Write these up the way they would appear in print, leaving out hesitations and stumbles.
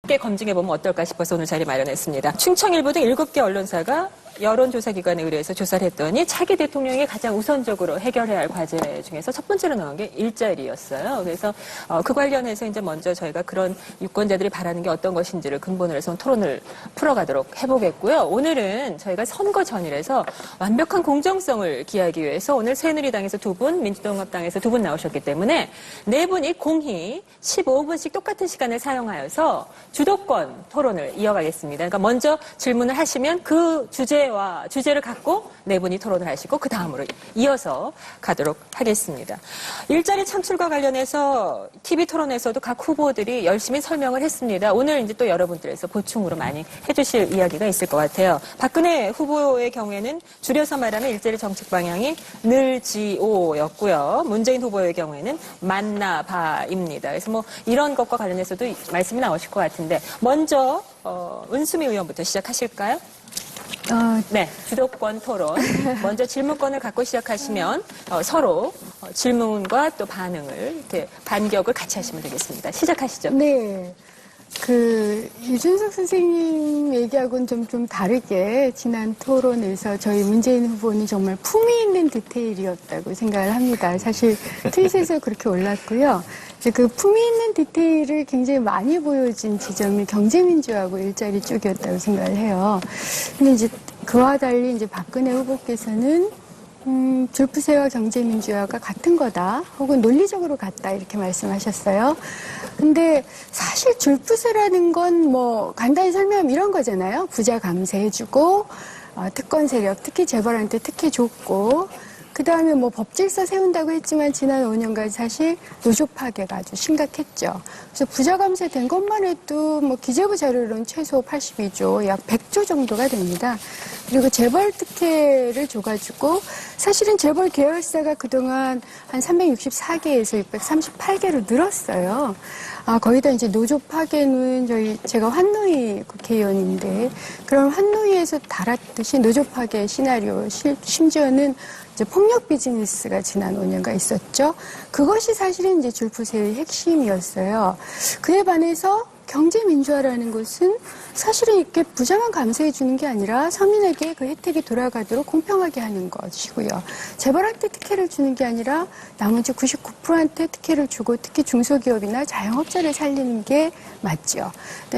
함께 검증해보면 어떨까 싶어서 오늘 자리 마련했습니다. 충청일보 등 7개 언론사가 여론조사기관에 의뢰해서 조사를 했더니 차기 대통령이 가장 우선적으로 해결해야 할 과제 중에서 첫 번째로 나온 게 일자리였어요. 그래서 그 관련해서 이제 먼저 저희가 그런 유권자들이 바라는 게 어떤 것인지를 근본으로 해서 토론을 풀어가도록 해보겠고요. 오늘은 저희가 선거 전이라서 완벽한 공정성을 기하기 위해서 오늘 새누리당에서 2분, 민주통합당에서 2분 나오셨기 때문에 4분이 공히 15분씩 똑같은 시간을 사용하여서 주도권 토론을 이어가겠습니다. 그러니까 먼저 질문을 하시면 그 주제를 갖고 4분이 토론을 하시고 그 다음으로 이어서 가도록 하겠습니다. 일자리 창출과 관련해서 TV 토론에서도 각 후보들이 열심히 설명을 했습니다. 오늘 이제 또 여러분들에서 보충으로 많이 해주실 이야기가 있을 것 같아요. 박근혜 후보의 경우에는 줄여서 말하면 일자리 정책 방향이 늘지오였고요. 문재인 후보의 경우에는 만나봐입니다. 그래서 뭐 이런 것과 관련해서도 말씀이 나오실 것 같은데 먼저 은수미 의원부터 시작하실까요? 네, 주도권 토론. 먼저 질문권을 갖고 시작하시면 서로 질문과 또 반응을 이렇게 반격을 같이 하시면 되겠습니다. 시작하시죠. 네. 유준석 선생님 얘기하고는 좀 다르게 지난 토론에서 저희 문재인 후보는 정말 품위 있는 디테일이었다고 생각을 합니다. 사실 트윗에서 그렇게 올랐고요. 이제 그 품위 있는 디테일을 굉장히 많이 보여진 지점이 경제민주하고 일자리 쪽이었다고 생각을 해요. 근데 이제 그와 달리 이제 박근혜 후보께서는 줄푸세와 경제민주화가 같은 거다, 혹은 논리적으로 같다, 이렇게 말씀하셨어요. 근데 사실 줄푸세라는 건 뭐 간단히 설명하면 이런 거잖아요. 부자 감세해주고, 특권 세력, 특히 재벌한테 특혜 줬고, 그 다음에 뭐 법질서 세운다고 했지만 지난 5년간 사실 노조 파괴가 아주 심각했죠. 그래서 부자 감세된 것만 해도 뭐 기재부 자료로는 최소 82조, 약 100조 정도가 됩니다. 그리고 재벌 특혜를 줘가지고 사실은 재벌 계열사가 그동안 한 364개에서 638개로 늘었어요. 거기다 이제 노조 파괴는 제가 환노위 국회의원인데, 그럼 환노위에서 달았듯이 노조 파괴 시나리오, 심지어는 이제 폭력 비즈니스가 지난 5년간 있었죠. 그것이 사실은 이제 줄푸세의 핵심이었어요. 그에 반해서 경제민주화라는 것은 사실은 이렇게 부자만 감세해 주는 게 아니라 서민에게 그 혜택이 돌아가도록 공평하게 하는 것이고요. 재벌한테 특혜를 주는 게 아니라 나머지 99%한테 특혜를 주고 특히 중소기업이나 자영업자를 살리는 게 맞죠.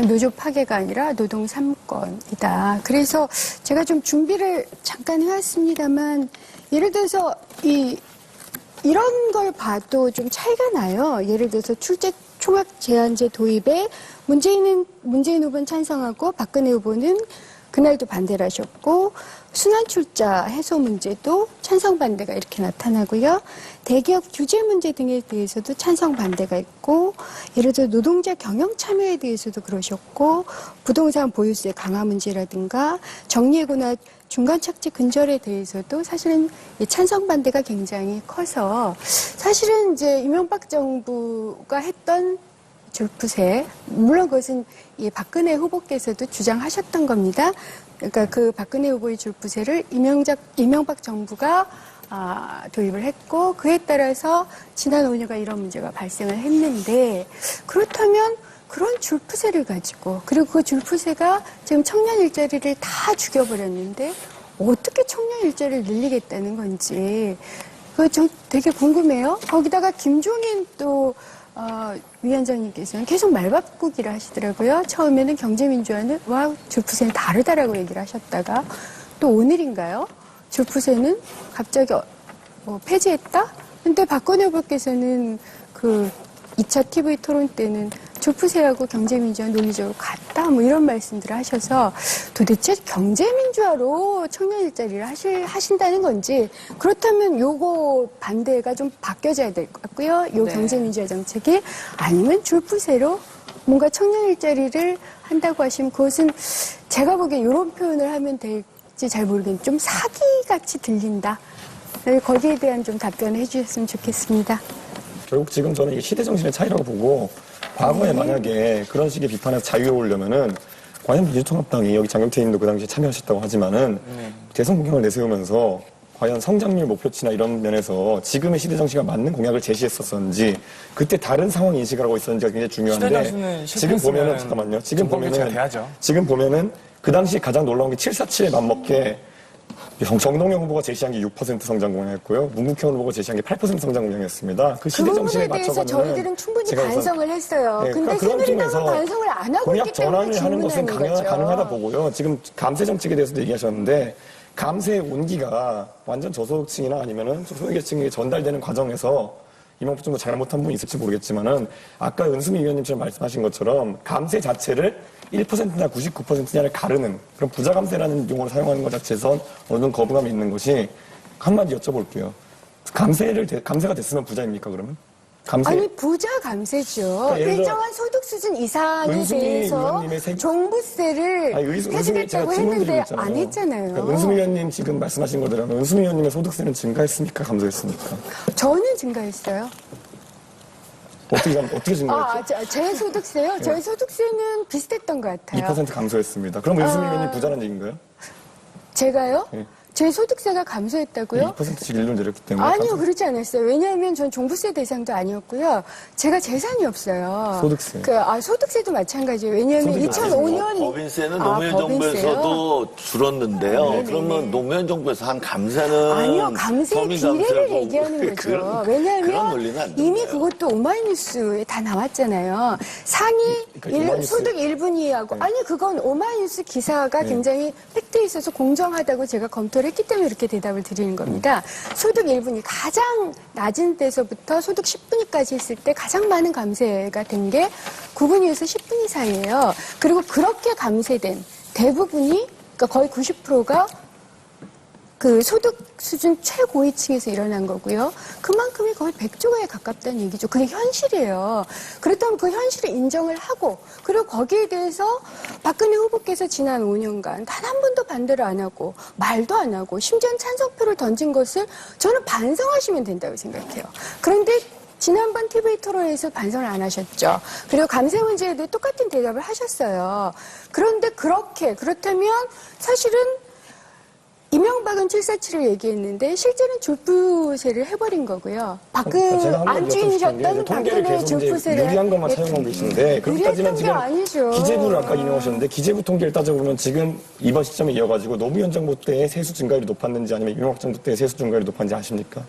노조 파괴가 아니라 노동 3권이다. 그래서 제가 좀 준비를 잠깐 해왔습니다만, 예를 들어서 이런 걸 봐도 좀 차이가 나요. 예를 들어서 출제 총학 제한제 도입에 문재인 후보는 찬성하고 박근혜 후보는 그날도 반대를 하셨고, 순환 출자 해소 문제도 찬성 반대가 이렇게 나타나고요. 대기업 규제 문제 등에 대해서도 찬성 반대가 있고, 예를 들어 노동자 경영 참여에 대해서도 그러셨고, 부동산 보유세 강화 문제라든가 정리해고나 중간 착지 근절에 대해서도 사실은 찬성 반대가 굉장히 커서, 사실은 이제 이명박 정부가 했던 줄푸세, 물론 그것은 박근혜 후보께서도 주장하셨던 겁니다. 그러니까 그 박근혜 후보의 줄푸세를 이명박 정부가 도입을 했고, 그에 따라서 지난 5년간 이런 문제가 발생을 했는데, 그렇다면 그런 줄푸세를 가지고, 그리고 그 줄푸세가 지금 청년 일자리를 다 죽여버렸는데 어떻게 청년 일자리를 늘리겠다는 건지 그거 좀 되게 궁금해요. 거기다가 김종인 또 위원장님께서는 계속 말바꾸기를 하시더라고요. 처음에는 경제민주화는 줄푸세는 다르다라고 얘기를 하셨다가, 또 오늘인가요? 줄푸세는 갑자기 폐지했다? 근데 박근혜 후보께서는 그 2차 TV 토론 때는 줄푸세하고 경제민주화 논리적으로 같다, 뭐 이런 말씀들을 하셔서 도대체 경제민주화로 청년 일자리를 하신다는 건지, 그렇다면 요거 반대가 좀 바뀌어져야 될 것 같고요. 요 네. 경제민주화 정책이, 아니면 줄푸세로 뭔가 청년 일자리를 한다고 하시면 그것은 제가 보기엔 이런 표현을 하면 될지 잘 모르겠는데 좀 사기같이 들린다. 거기에 대한 좀 답변을 해주셨으면 좋겠습니다. 결국 지금 저는 이게 시대정신의 차이라고 보고, 과거에 만약에 그런 식의 비판에서 자유에 오려면은, 과연 민주통합당이, 여기 장경태 님도 그 당시에 참여하셨다고 하지만은, 대선 공약을 내세우면서 과연 성장률 목표치나 이런 면에서 지금의 시대 정신과 맞는 공약을 제시했었는지 그때 다른 상황 인식을 하고 있었는지가 굉장히 중요한데 지금 보면은 잠깐만요. 지금 보면은 그 당시 가장 놀라운 게 747에 맞먹게 정동영 후보가 제시한 게 6% 성장 공약이었고요. 문국현 후보가 제시한 게 8% 성장 공약이었습니다. 그 시대 정신에 부분에 대해서 맞춰가면 저희들은 충분히 반성을 했어요. 네, 근데 그러니까 그런 새누리당은 점에서 반성을 안 하고 공약 있기 때문에 전환을 하는 것은 질문하는 거죠. 가능하다 보고요. 지금 감세 정책에 대해서도 얘기하셨는데 감세의 온기가 완전 저소득층이나 아니면은 소외계층에게 전달되는 과정에서 이명박 정부 잘못한 부분이 있을지 모르겠지만은 아까 은수미 위원님처럼 말씀하신 것처럼 감세 자체를 1%나 99%냐를 가르는 그런 부자 감세라는 용어를 사용하는 것 자체에선 어느 정도 거부감이 있는 것이 한마디 여쭤볼게요. 감세가 됐으면 부자입니까 그러면? 감세. 아니 부자 감세죠. 그러니까 예를 들어 일정한 소득 수준 이상에 은수미 대해서 의원님의 종부세를 해주겠다고 했는데 안 했잖아요. 그러니까 은수미 의원님 지금 말씀하신 거대로 은수미 의원님의 소득세는 증가했습니까? 감소했습니까? 저는 증가했어요. 어떻게 증가했죠? 제 소득세요? 저희 소득세는 비슷했던 것 같아요. 2% 감소했습니다. 그럼 은수미 의원님 부자라는 얘기인가요? 제가요? 네. 제 소득세가 감소했다고요? 2%씩 일로 내렸기 때문에. 아니요, 그렇지 않았어요. 왜냐하면 전 종부세 대상도 아니었고요. 제가 재산이 없어요. 소득세. 소득세도 마찬가지예요. 왜냐하면 2005년 법인세는 노무현 정부에서도 줄었는데요. 네네네. 그러면 노무현 정부에서 한 감세는 아니요, 감세 비례를 서민감세고 얘기하는 거죠. 그런 왜냐하면 논리는 안 이미 된대요. 그것도 오마이뉴스에 다 나왔잖아요. 상위 그러니까 오마이뉴스. 소득 1분위하고 아니 그건 오마이뉴스 기사가 굉장히 팩트에 있어서 공정하다고 제가 검토를 했기 때문에 이렇게 대답을 드리는 겁니다. 소득 1분위 가장 낮은 데서부터 소득 10분위까지 했을 때 가장 많은 감세가 된 게 9분위에서 10분위 사이예요. 그리고 그렇게 감세된 대부분이 그러니까 거의 90%가 그 소득 수준 최고위층에서 일어난 거고요. 그만큼이 거의 100조에 가깝다는 얘기죠. 그게 현실이에요. 그렇다면 그 현실을 인정을 하고 그리고 거기에 대해서 박근혜 후보께서 지난 5년간 단 한 번도 반대를 안 하고 말도 안 하고 심지어는 찬성표를 던진 것을 저는 반성하시면 된다고 생각해요. 그런데 지난번 TV 토론에서 반성을 안 하셨죠. 그리고 감세 문제에도 똑같은 대답을 하셨어요. 그런데 그렇다면 사실은 이명박은 747을 얘기했는데 실제는 졸부세를 해버린 거고요. 안주인이셨던 박근혜 졸부세를 유리한 것만 사용하고 계시는데 그렇게 따지면 지금 아니죠. 기재부를 아까 인용하셨는데 기재부 통계를 따져보면 지금 이번 시점에 이어가지고 노무현 정부 때의 세수 증가율이 높았는지 아니면 이명박 정부 때의 세수 증가율이 높았는지 아십니까?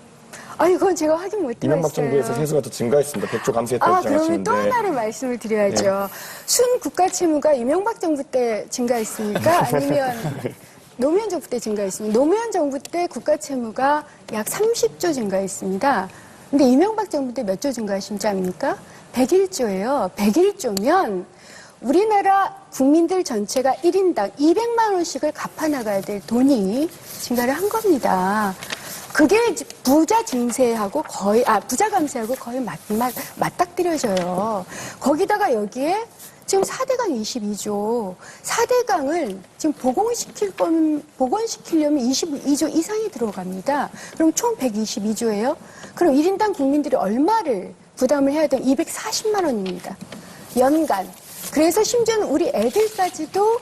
아니 그건 제가 확인 못 해봤어요. 이명박 정부에서 세수가 더 증가했습니다. 100조 감세했다고 그러면 주장하시는데. 또 하나를 말씀을 드려야죠. 순 국가 채무가 이명박 정부 때 증가했습니까? 아니면 노무현 정부 때 증가했습니다. 노무현 정부 때 국가 채무가 약 30조 증가했습니다. 근데 이명박 정부 때 몇 조 증가하신지 압니까? 101조예요. 101조면 우리나라 국민들 전체가 1인당 200만 원씩을 갚아나가야 될 돈이 증가를 한 겁니다. 그게 부자 증세하고 부자 감세하고 거의 맞닥뜨려져요. 거기다가 여기에 지금 4대강 22조, 4대강을 지금 복원시키려면 22조 이상이 들어갑니다. 그럼 총 122조예요? 그럼 1인당 국민들이 얼마를 부담을 해야 되면 240만 원입니다. 연간. 그래서 심지어는 우리 애들까지도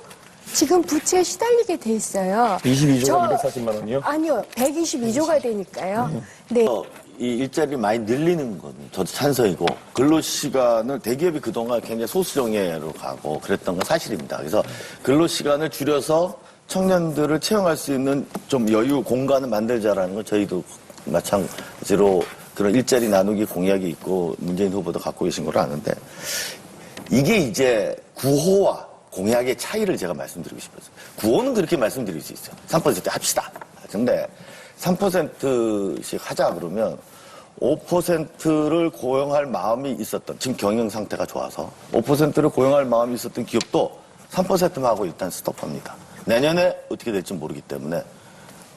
지금 부채에 시달리게 돼 있어요. 22조가 240만 원이요? 아니요. 122조가 되니까요. 네. 이 일자리를 많이 늘리는 건 저도 찬성이고 근로시간을 대기업이 그동안 굉장히 소수정예로 가고 그랬던 건 사실입니다. 그래서 근로시간을 줄여서 청년들을 채용할 수 있는 좀 여유 공간을 만들자라는 건 저희도 마찬가지로 그런 일자리 나누기 공약이 있고 문재인 후보도 갖고 계신 걸로 아는데 이게 이제 구호와 공약의 차이를 제가 말씀드리고 싶었어요. 구호는 그렇게 말씀드릴 수 있어요. 3% 합시다. 근데 3%씩 하자 그러면 5%를 고용할 마음이 있었던 지금 경영 상태가 좋아서 5%를 고용할 마음이 있었던 기업도 3%만 하고 일단 스톱합니다. 내년에 어떻게 될지 모르기 때문에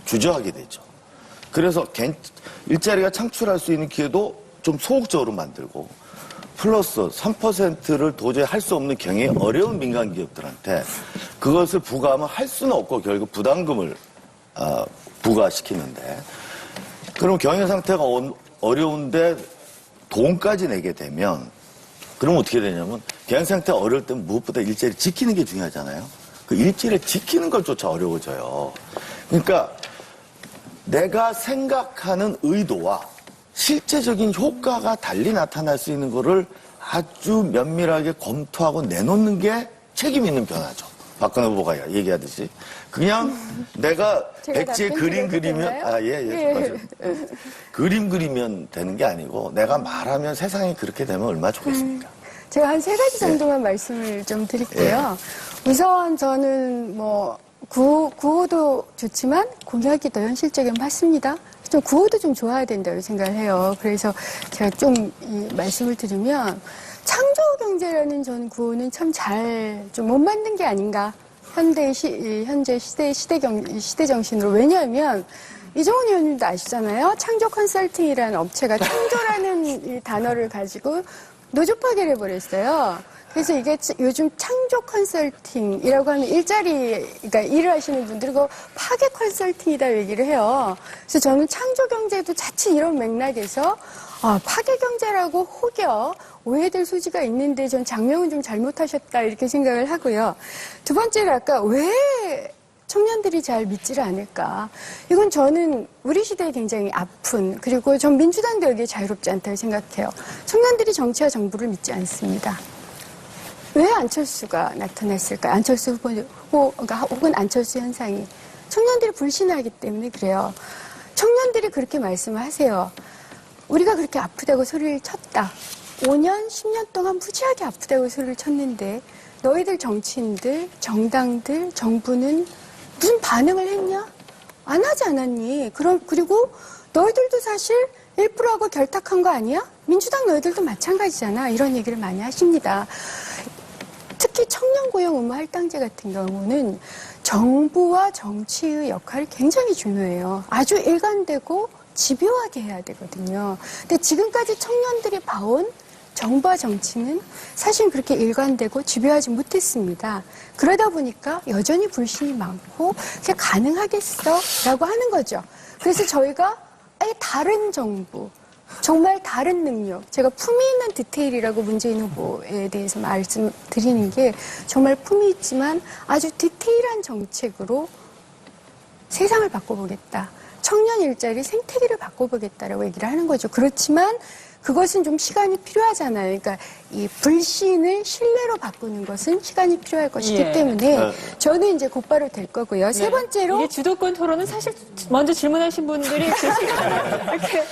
주저하게 되죠. 그래서 일자리가 창출할 수 있는 기회도 좀 소극적으로 만들고 플러스 3%를 도저히 할 수 없는 경영이 어려운 민간 기업들한테 그것을 부과하면 할 수는 없고 결국 부담금을 부과시키는데 그럼 경영 상태가 어려운데 돈까지 내게 되면 그럼 어떻게 되냐면 경영 상태가 어려울 때는 무엇보다 일자리 지키는 게 중요하잖아요. 그 일자리를 지키는 것조차 어려워져요. 그러니까 내가 생각하는 의도와 실제적인 효과가 달리 나타날 수 있는 거를 아주 면밀하게 검토하고 내놓는 게 책임 있는 변화죠. 박근혜 후보가 얘기하듯이. 그냥 내가 백지에 그림 그리면, 맞아요. 그림 그리면 되는 게 아니고 내가 말하면 세상이 그렇게 되면 얼마나 좋겠습니까? 제가 한 3가지 정도만 말씀을 좀 드릴게요. 우선 저는 구호도 좋지만 공약이 더 현실적이면 맞습니다. 좀 구호도 좀 좋아야 된다고 생각을 해요. 그래서 제가 좀 이 말씀을 드리면 창조경제라는 전 구호는 참 좀 못 만든 게 아닌가. 현재 시대 정신으로. 왜냐하면 이종훈 의원님도 아시잖아요. 창조 컨설팅이라는 업체가 창조라는 이 단어를 가지고 노조파괴를 해버렸어요. 그래서 이게 요즘 창조 컨설팅이라고 하면 그러니까 일을 하시는 분들이 파괴 컨설팅이다 얘기를 해요. 그래서 저는 창조 경제도 자칫 이런 맥락에서 파괴 경제라고 혹여 오해될 소지가 있는데 전 장명은 좀 잘못하셨다 이렇게 생각을 하고요. 두 번째로 아까 왜 청년들이 잘 믿지를 않을까. 이건 저는 우리 시대에 굉장히 아픈, 그리고 전 민주당도 여기에 자유롭지 않다고 생각해요. 청년들이 정치와 정부를 믿지 않습니다. 왜 안철수가 나타났을까요? 안철수 후보가 혹은 안철수 현상이. 청년들이 불신하기 때문에 그래요. 청년들이 그렇게 말씀을 하세요. 우리가 그렇게 아프다고 소리를 쳤다. 5년, 10년 동안 무지하게 아프다고 소리를 쳤는데 너희들 정치인들, 정당들, 정부는 무슨 반응을 했냐? 안 하지 않았니? 그리고 너희들도 사실 1%하고 결탁한 거 아니야? 민주당 너희들도 마찬가지잖아. 이런 얘기를 많이 하십니다. 특히 청년고용 의무 할당제 같은 경우는 정부와 정치의 역할이 굉장히 중요해요. 아주 일관되고 집요하게 해야 되거든요. 근데 지금까지 청년들이 봐온 정부와 정치는 사실 그렇게 일관되고 집요하지 못했습니다. 그러다 보니까 여전히 불신이 많고 그게 가능하겠어? 라고 하는 거죠. 그래서 저희가 아예 다른 정부, 정말 다른 능력, 제가 품위 있는 디테일이라고 문재인 후보에 대해서 말씀드리는 게 정말 품위 있지만 아주 디테일한 정책으로 세상을 바꿔보겠다. 청년 일자리 생태계를 바꿔보겠다라고 얘기를 하는 거죠. 그렇지만 그것은 좀 시간이 필요하잖아요. 그러니까 이 불신을 신뢰로 바꾸는 것은 시간이 필요할 것이기 때문에 저는 이제 곧바로 될 거고요. 세 번째로 이게 주도권 토론은 사실 먼저 질문하신 분들이 그 시간을 이렇게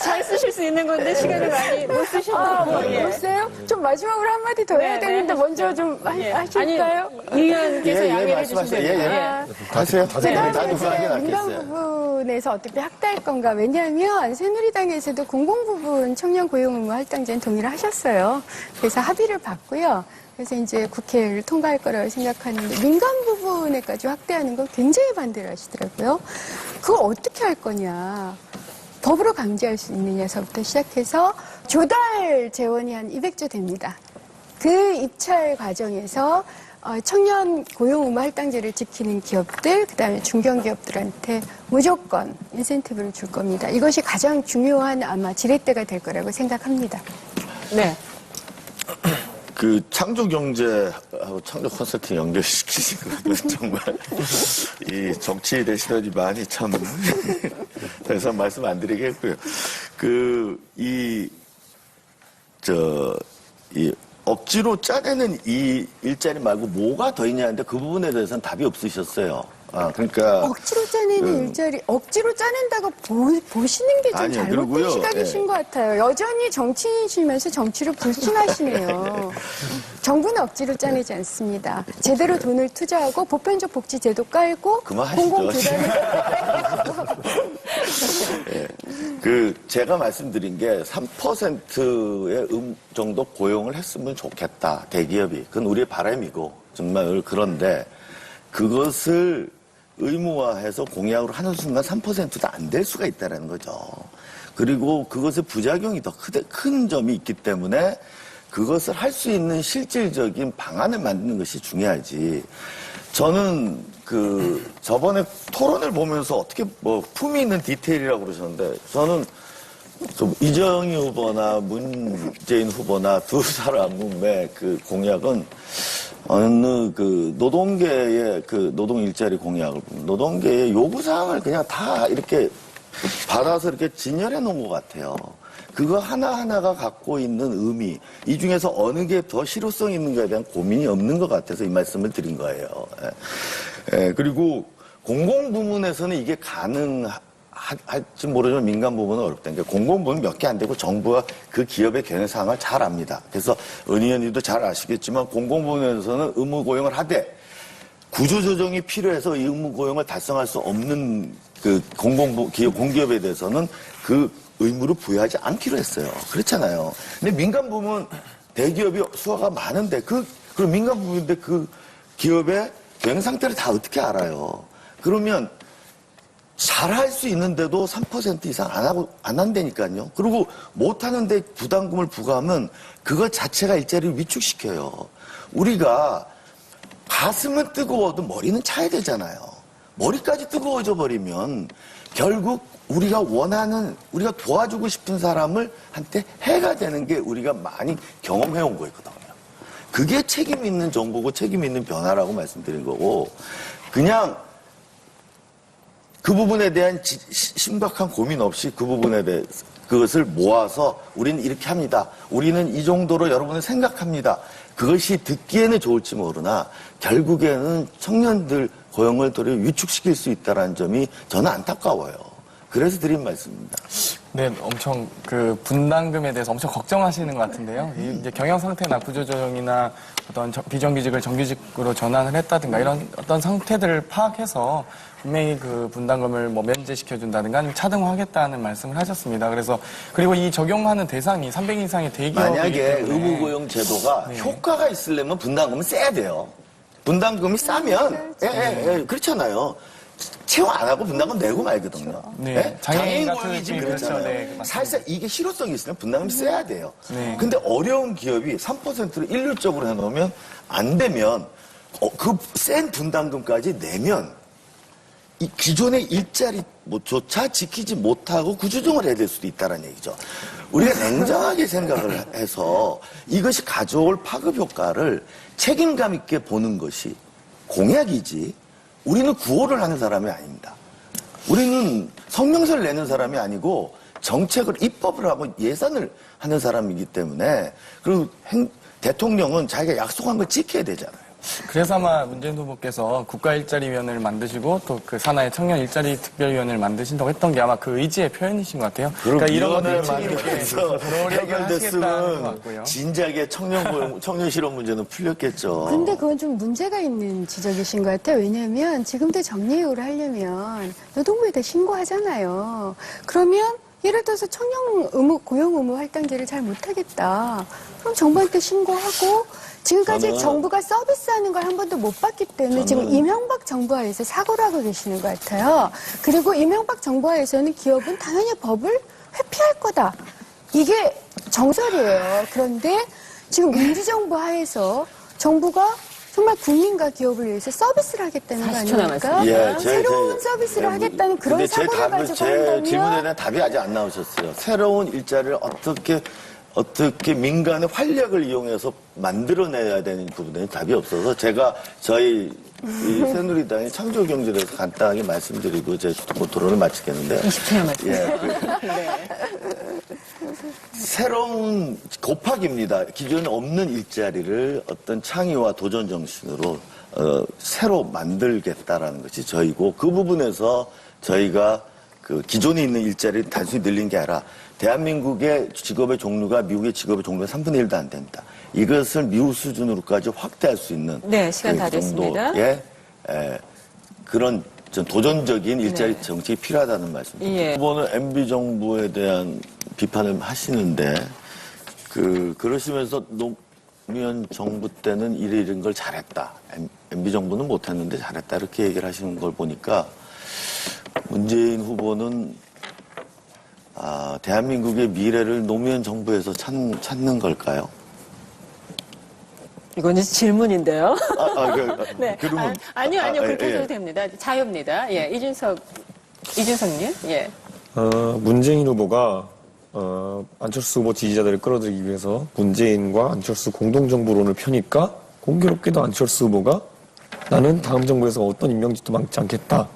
잘 쓰실 수 있는 건데 시간을 많이 못 쓰셨나요? 글쎄요? 좀 마지막으로 한마디 더 해야 되는데 먼저 좀 하실까요? 이 의원께서 양해를 해주시면 됩니다. 하세요. 그다음에 이제 이제 민간 부분에서 어떻게 확대할 건가. 왜냐하면 새누리당에서도 공공부분 청년 고용 의무 할당제는 동의를 하셨어요. 그래서 합의를 봤고요. 그래서 이제 국회를 통과할 거라고 생각하는데 민간 부분에까지 확대하는 건 굉장히 반대를 하시더라고요. 그걸 어떻게 할 거냐. 법으로 강제할 수 있느냐서부터 시작해서 조달 재원이 한 200조 됩니다. 그 입찰 과정에서 청년 고용 의무 할당제를 지키는 기업들, 그다음에 중견기업들한테 무조건 인센티브를 줄 겁니다. 이것이 가장 중요한 아마 지렛대가 될 거라고 생각합니다. 네. 그 창조경제하고 창조 컨설팅 연결시키시는 건 정말 이 정치에 대시더니 많이 참 더 이상 말씀 안 드리겠고요. 억지로 짜내는 이 일자리 말고 뭐가 더 있냐는데 그 부분에 대해서는 답이 없으셨어요. 그러니까 억지로 짜내는 일자리, 억지로 짜낸다고 보시는 게 좀 아니요, 잘못된 그리고요, 시각이신 것 같아요. 여전히 정치인이시면서 정치를 불신하시네요. 정부는 억지로 짜내지 않습니다. 제대로 돈을 투자하고 보편적 복지 제도 깔고 그만하시죠. 공공부담을 제가 말씀드린 게 3%의 정도 고용을 했으면 좋겠다. 대기업이. 그건 우리의 바람이고 정말 그런데 그것을 의무화해서 공약으로 하는 순간 3%도 안 될 수가 있다는 거죠. 그리고 그것의 부작용이 더 큰 점이 있기 때문에 그것을 할 수 있는 실질적인 방안을 만드는 것이 중요하지. 저는 저번에 토론을 보면서 어떻게 품위 있는 디테일이라고 그러셨는데 저는 좀 이정희 후보나 문재인 후보나 두 사람의 그 공약은 어느 그 노동계의 그 노동 일자리 공약을 보면 노동계의 요구사항을 그냥 다 이렇게 받아서 이렇게 진열해 놓은 것 같아요. 그거 하나하나가 갖고 있는 의미, 이 중에서 어느 게 더 실효성 있는가에 대한 고민이 없는 것 같아서 이 말씀을 드린 거예요. 그리고 공공부문에서는 이게 가능할지 모르지만 민간 부문은 어렵다는 게 공공부문 몇 개 안 되고 정부가 그 기업의 견해 사항을 잘 압니다. 그래서 은 의원님도 잘 아시겠지만 공공부문에서는 의무 고용을 하되 구조조정이 필요해서 이 의무 고용을 달성할 수 없는 그 공기업에 대해서는 그 의무를 부여하지 않기로 했어요. 그렇잖아요. 근데 민간 부문 대기업이 수요가 많은데 그럼 민간 부문인데 그 기업의 경영 상태를 다 어떻게 알아요? 그러면 잘할 수 있는데도 3% 이상 안 한다니까요. 그리고 못하는데 부담금을 부과하면 그것 자체가 일자리를 위축시켜요. 우리가 가슴은 뜨거워도 머리는 차야 되잖아요. 머리까지 뜨거워져 버리면 결국 우리가 우리가 도와주고 싶은 사람을 한테 해가 되는 게 우리가 많이 경험해 온 거거든요. 그게 책임 있는 정보고 책임 있는 변화라고 말씀드린 거고, 그냥 그 부분에 대한 심각한 고민 없이 그 부분에 대해서 그것을 모아서 우리는 이렇게 합니다. 우리는 이 정도로 여러분을 생각합니다. 그것이 듣기에는 좋을지 모르나 결국에는 청년들 고용을 도리어 위축시킬 수 있다는 점이 저는 안타까워요. 그래서 드린 말씀입니다. 네, 엄청 그 분담금에 대해서 엄청 걱정하시는 것 같은데요. 이제 경영 상태나 구조조정이나 어떤 비정규직을 정규직으로 전환을 했다든가 이런 어떤 상태들을 파악해서 분명히 그 분담금을 뭐 면제시켜준다든가 아니면 차등화하겠다는 말씀을 하셨습니다. 그래서 그리고 이 적용하는 대상이 300인 이상의 대기업이기 만약에 때문에 의무고용 제도가 네. 효과가 있으려면 분담금은 세야 돼요. 분담금이 싸면 그렇잖아요. 채용 안 하고 분담금 내고 말거든요. 네. 네? 장애인 같은 고용이 지금 그렇죠. 그렇잖아요. 네, 맞습니다. 사실상 이게 실효성이 있으면 분담금이 세야 돼요. 네. 근데 어려운 기업이 3%를 일률적으로 해놓으면 안 되면 그 센 분담금까지 내면 이 기존의 일자리 조차 지키지 못하고 구조조정을 해야 될 수도 있다는 얘기죠. 우리가 냉정하게 생각을 해서 이것이 가져올 파급 효과를 책임감 있게 보는 것이 공약이지 우리는 구호를 하는 사람이 아닙니다. 우리는 성명서를 내는 사람이 아니고 정책을 입법을 하고 예산을 하는 사람이기 때문에 그리고 대통령은 자기가 약속한 걸 지켜야 되잖아요. 그래서 아마 문재인 후보께서 국가일자리위원회를 만드시고 또 그 산하의 청년 일자리 특별위원회를 만드신다고 했던 게 아마 그 의지의 표현이신 것 같아요. 그러니까 이런 것들 만들어서 해결됐으면 같고요. 진작에 청년 실업 문제는 풀렸겠죠. 근데 그건 좀 문제가 있는 지적이신 것 같아요. 왜냐하면 지금도 정리해고를 하려면 노동부에다 신고하잖아요. 그러면 예를 들어서 청년 고용 의무 할당제를 잘 못하겠다. 그럼 정부한테 신고하고 지금까지 정부가 서비스하는 걸 한 번도 못 봤기 때문에 지금 이명박 정부하에서 사고를 하고 계시는 것 같아요. 그리고 이명박 정부하에서는 기업은 당연히 법을 회피할 거다. 이게 정설이에요. 그런데 지금 민주정부 하에서 정부가 정말 국민과 기업을 위해서 서비스를 하겠다는 거 40초 아닙니까? 남았습니다. 새로운 서비스를 하겠다는 그런 근데 사고를 가지고 제 질문에 한다면 대한 답이 아직 안 나오셨어요. 새로운 일자리를 어떻게 민간의 활력을 이용해서 만들어내야 되는 부분에 답이 없어서 제가 저희 이 새누리당의 창조경제에 대해서 간단하게 말씀드리고 제 토론을 마치겠는데 20초 남았습니다. 예, 새로운 곱하기입니다. 기존에 없는 일자리를 어떤 창의와 도전 정신으로 새로 만들겠다라는 것이 저희고 그 부분에서 저희가 그 기존에 있는 일자리를 단순히 늘린 게 아니라 대한민국의 직업의 종류가 미국의 직업의 종류가 3분의 1도 안 됩니다. 이것을 미국 수준으로까지 확대할 수 있는 네, 시간 다 됐습니다. 정도의 그런 좀 도전적인 일자리 정책이 필요하다는 말씀입니다. 예. 후보는 MB 정부에 대한 비판을 하시는데 그러시면서 노무현 정부 때는 이런 걸 잘했다. MB 정부는 못했는데 잘했다. 이렇게 얘기를 하시는 걸 보니까 문재인 후보는 대한민국의 미래를 노무현 정부에서 찾는 걸까요? 이거는 질문인데요. 네. 그러면 아니요, 그렇게 해도 됩니다. 자유입니다. 예, 이준석님, 예. 문재인 후보가 안철수 후보 지지자들을 끌어들이기 위해서 문재인과 안철수 공동정부론을 펴니까 공교롭게도 안철수 후보가 나는 다음 정부에서 어떤 임명직도 많지 않겠다.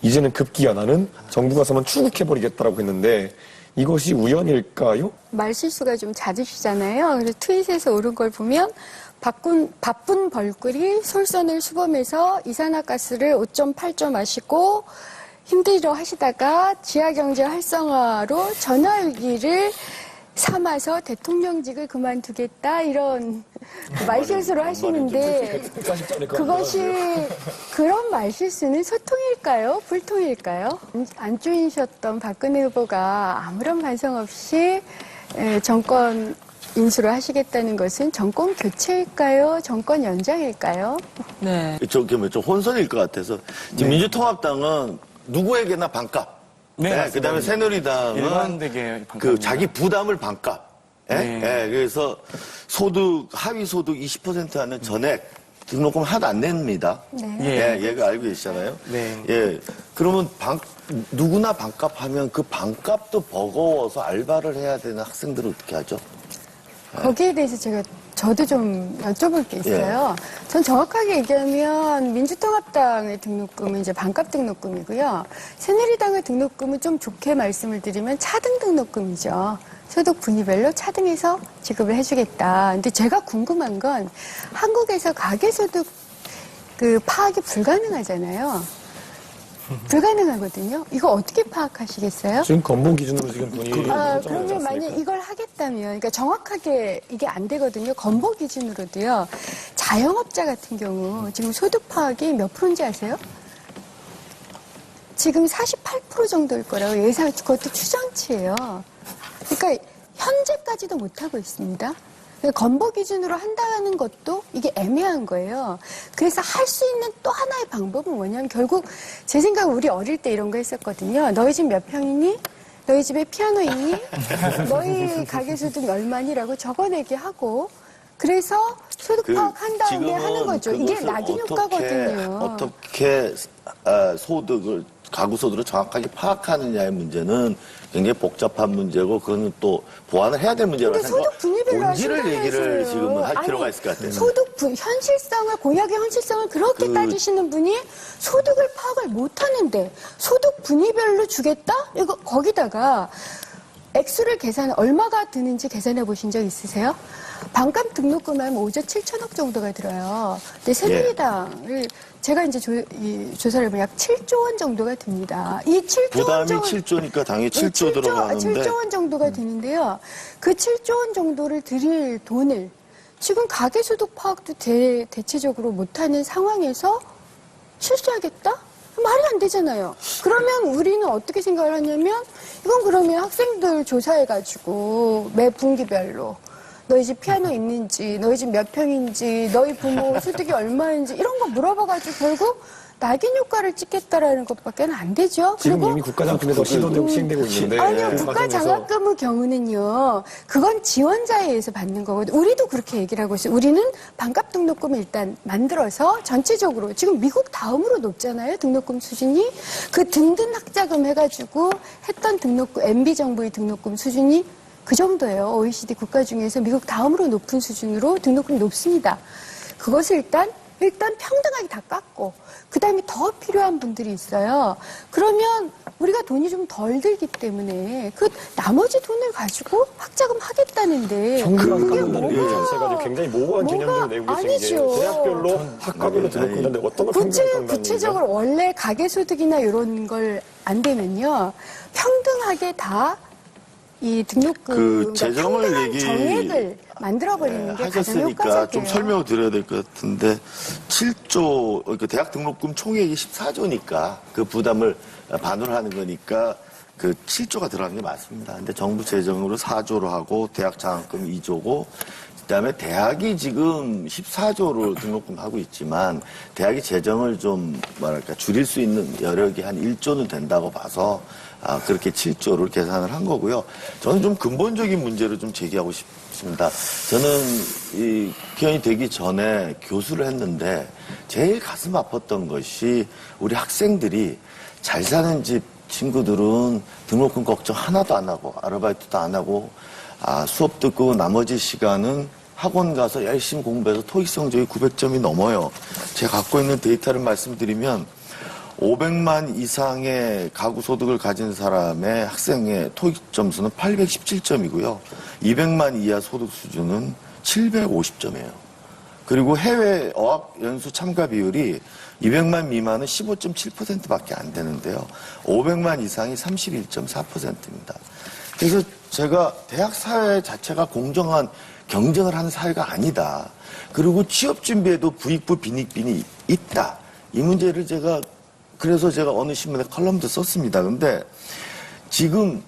이제는 급기야 나는 정부가 서면 추국해버리겠다라고 했는데 이것이 우연일까요? 말실수가 좀 잦으시잖아요. 그래서 트윗에서 오른 걸 보면 바쁜 벌꿀이 솔선을 수범해서 이산화가스를 5.8조 마시고 힘들어 하시다가 지하경제 활성화로 전화위기를 삼아서 대통령직을 그만두겠다 이런 말실수를 하시는데 그것이 그런 말실수는 소통일까요? 불통일까요? 안 쪼이셨던 박근혜 후보가 아무런 반성 없이 정권 인수를 하시겠다는 것은 정권 교체일까요? 정권 연장일까요? 네. 좀 혼선일 것 같아서 지금 민주통합당은 누구에게나 반값. 네, 그다음에 새누리당은 일관되게 그 자기 부담을 반값. 네. 그래서 하위 소득 20% 하는 전액 등록금 하나도 안 냅니다. 네. 얘가 알고 계시잖아요. 네. 예. 그러면 누구나 반값 하면 그 반값도 버거워서 알바를 해야 되는 학생들은 어떻게 하죠? 거기에 대해서 저도 좀 여쭤볼 게 있어요. 전 정확하게 얘기하면 민주통합당의 등록금은 이제 반값 등록금이고요. 새누리당의 등록금은 좀 좋게 말씀을 드리면 차등 등록금이죠. 소득 분위별로 차등해서 지급을 해주겠다. 근데 제가 궁금한 건 한국에서 가계소득 그 파악이 불가능하잖아요. 불가능하거든요. 이거 어떻게 파악하시겠어요? 지금 건보 기준으로 지금 돈이 그러면 만약 이걸 하겠다면, 그러니까 정확하게 이게 안 되거든요. 건보 기준으로도요. 자영업자 같은 경우 지금 소득 파악이 몇 프로인지 아세요? 지금 48% 정도일 거라고 예상, 그것도 추정치예요. 그러니까 현재까지도 못하고 있습니다. 건보 기준으로 한다는 것도 이게 애매한 거예요. 그래서 할 수 있는 또 하나의 방법은 뭐냐면 결국 제 생각은 우리 어릴 때 이런 거 했었거든요. 너희 집 몇 평이니? 너희 집에 피아노 있니? 너희 가계소득 얼마니라고 적어내게 하고 그래서 소득 파악한 다음에 하는 거죠. 이게 낙인 효과거든요. 어떻게 소득을 가구 소득을 정확하게 파악하느냐의 문제는 굉장히 복잡한 문제고 그거는 또 보완을 해야 될 문제라고 근데 소득 분위별로 본질을 얘기를 하신다면서요. 지금은 할 필요가 아니, 있을 것 같아요. 현실성을 공약의 현실성을 그렇게 따지시는 분이 소득을 파악을 못 하는데 소득 분위별로 주겠다? 이거 거기다가 액수를 얼마가 드는지 계산해 보신 적 있으세요? 반값 등록금 하면 5조 7천억 정도가 들어요. 근데 새누리당을 제가 이제 조사를 해보면 약 7조 원 정도가 듭니다. 이 7조 부담이 원 7조니까 당연히 7조 들어가는데 7조 원 정도가 드는데요. 그 7조 원 정도를 드릴 돈을 지금 가계소득 파악도 대체적으로 못하는 상황에서 실시하겠다? 말이 안 되잖아요. 그러면 우리는 어떻게 생각을 하냐면 이건 그러면 학생들 조사해가지고 매 분기별로 너희 집 피아노 있는지, 너희 집 몇 평인지, 너희 부모 소득이 얼마인지 이런 거 물어봐가지고 결국 낙인 효과를 찍겠다라는 것밖에 안 되죠. 지금 그리고 이미 국가장학금에서 시도되고 시행되고 있는데 아니요, 그 국가 과정에서 장학금의 경우는요, 그건 지원자에 의해서 받는 거거든요. 우리도 그렇게 얘기를 하고 있어요. 우리는 반값 등록금을 일단 만들어서 전체적으로, 지금 미국 다음으로 높잖아요, 등록금 수준이. 그 등등 학자금 해가지고 했던 등록금, MB 정부의 등록금 수준이 그 정도예요. OECD 국가 중에서 미국 다음으로 높은 수준으로 등록금이 높습니다. 그것을 일단 평등하게 다 깎고, 그 다음에 더 필요한 분들이 있어요. 그러면 우리가 돈이 좀 덜 들기 때문에 그 나머지 돈을 가지고 학자금 하겠다는데 현금만 그게 깎는다는 게 자체가 굉장히 모호한 개념들을 내고 계시는 게 아니죠. 대학별로 학과별로 등록금인데 어떤 걸 현금만 깎는다는 구체적으로 원래 가계소득이나 이런 걸 안 되면요, 평등하게 다 이 등록금, 그 재정을 평등한 정액을 만들어버리는 게 가장 하셨으니까 효과적이에요. 좀 설명을 드려야 될 것 같은데 7조 그러니까 대학 등록금 총액이 14조니까 그 부담을 반으로 하는 거니까 그 7조가 들어가는 게 맞습니다. 근데 정부 재정으로 4조로 하고 대학 장학금 2조고 그다음에 대학이 지금 14조로 등록금 하고 있지만 대학이 재정을 좀 뭐랄까 줄일 수 있는 여력이 한 1조는 된다고 봐서 그렇게 7조를 계산을 한 거고요. 저는 좀 근본적인 문제를 좀 제기하고 싶습니다. 저는 이 국회의원이 되기 전에 교수를 했는데 제일 가슴 아팠던 것이 우리 학생들이 잘 사는 집 친구들은 등록금 걱정 하나도 안 하고 아르바이트도 안 하고 수업 듣고 나머지 시간은 학원 가서 열심히 공부해서 토익 성적이 900점이 넘어요. 제가 갖고 있는 데이터를 말씀드리면 500만 이상의 가구 소득을 가진 사람의 학생의 토익 점수는 817점이고요. 200만 이하 소득 수준은 750점이에요. 그리고 해외 어학 연수 참가 비율이 200만 미만은 15.7%밖에 안 되는데요. 500만 이상이 31.4%입니다. 그래서 제가 대학 사회 자체가 공정한 경쟁을 하는 사회가 아니다. 그리고 취업 준비에도 부익부 빈익빈이 있다. 이 문제를 그래서 제가 어느 신문에 컬럼도 썼습니다. 근데 지금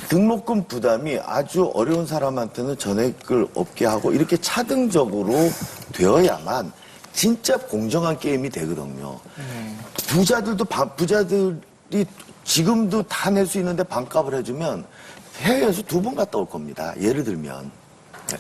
등록금 부담이 아주 어려운 사람한테는 전액을 없게 하고 이렇게 차등적으로 되어야만 진짜 공정한 게임이 되거든요. 부자들이 지금도 다 낼 수 있는데 반값을 해주면 해외에서 2번 갔다 올 겁니다. 예를 들면.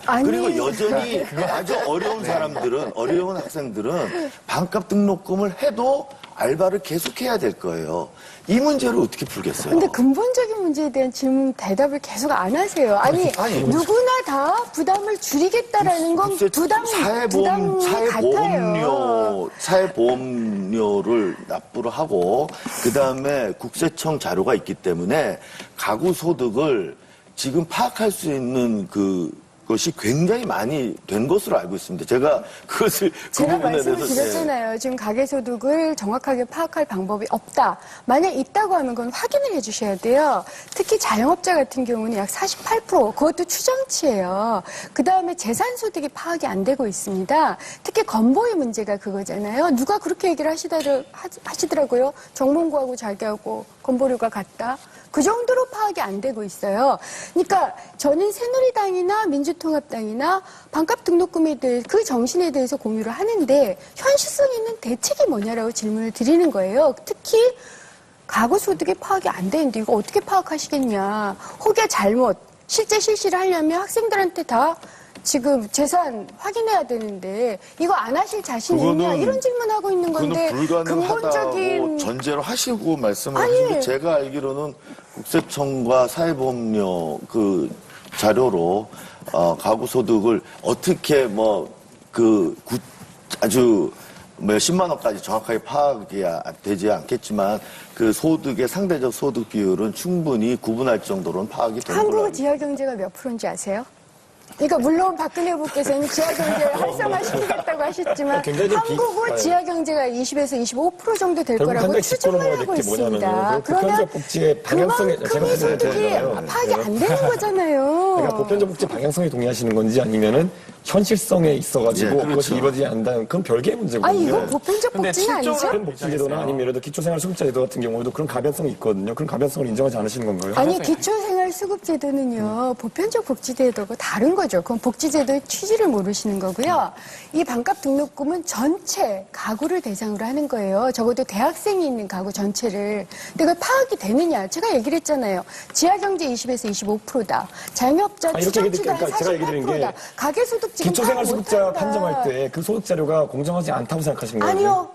아니. 그리고 여전히 아주 어려운 사람들은, 어려운 학생들은 반값 등록금을 해도 알바를 계속해야 될 거예요. 이 문제를 어떻게 풀겠어요? 근데 근본적인 문제에 대한 질문 대답을 계속 안 하세요. 아니 누구나 다 부담을 줄이겠다라는 건 부담 같아요. 사회보험료를 납부를 하고 그다음에 국세청 자료가 있기 때문에 가구 소득을 지금 파악할 수 있는 것이 굉장히 많이 된 것으로 알고 있습니다. 제가 그것을 제가 부분에 말씀을 대해서 드렸잖아요. 지금 가계소득을 정확하게 파악할 방법이 없다. 만약 있다고 하면 그건 확인을 해주셔야 돼요. 특히 자영업자 같은 경우는 약 48%, 그것도 추정치예요. 그 다음에 재산소득이 파악이 안 되고 있습니다. 특히 건보의 문제가 그거잖아요. 누가 그렇게 얘기를 하시더라고요. 정몽구하고 자기하고 건보료가 같다. 그 정도로 파악이 안 되고 있어요. 그러니까 저는 새누리당이나 민주통합당이나 반값 등록금에 대해 그 정신에 대해서 공유를 하는데 현실성 있는 대책이 뭐냐라고 질문을 드리는 거예요. 특히 가구 소득이 파악이 안 되는데 이거 어떻게 파악하시겠냐. 혹여 잘못 실제 실시를 하려면 학생들한테 다 지금 재산 확인해야 되는데 이거 안 하실 자신 있냐 이런 질문하고 있는 건데 불가능하다고 전제로 하시고 말씀하시는데 제가 알기로는 국세청과 사회보험료 자료로 가구 소득을 어떻게 아주 몇십만 원까지 정확하게 파악이 되지 않겠지만 그 소득의 상대적 소득 비율은 충분히 구분할 정도로는 파악이 되는 걸로 한국 알고 지하 경제가 몇 프로인지 아세요? 그러니까 물론 박근혜 후보께서는 지하경제를 활성화시키겠다고 하셨지만 한국은 지하경제가 20에서 25% 정도 될 거라고 추정을 하고 있습니다. 그러면 그만큼의 소득이 파악이 안 되는 거잖아요. 그러니까 보편적 복지 방향성에 동의하시는 건지 아니면은 현실성에 있어가지고 그렇죠. 그것이 이루어지지 않는다는 그건 별개의 문제거든요. 아니 이건 보편적 복지는 아니죠? 그런 복지제도나 아니면 예를 들어 기초생활수급자제도 같은 경우에도 그런 가변성이 있거든요. 그런 가변성을 인정하지 않으시는 건가요? 아니 기초생활수급제도는요 보편적 복지제도가 다른 거죠. 그건 복지제도의 취지를 모르시는 거고요. 이 반값 등록금은 전체 가구를 대상으로 하는 거예요. 적어도 대학생이 있는 가구 전체를. 근데 그걸 파악이 되느냐? 제가 얘기를 했잖아요. 지하경제 20에서 25%다. 자영업자 추정치가 한 48%다. 가계소득 지금 기초생활수급자 판정할 때 그 소득 자료가 공정하지 않다고 생각하시는 거예요? 아니요.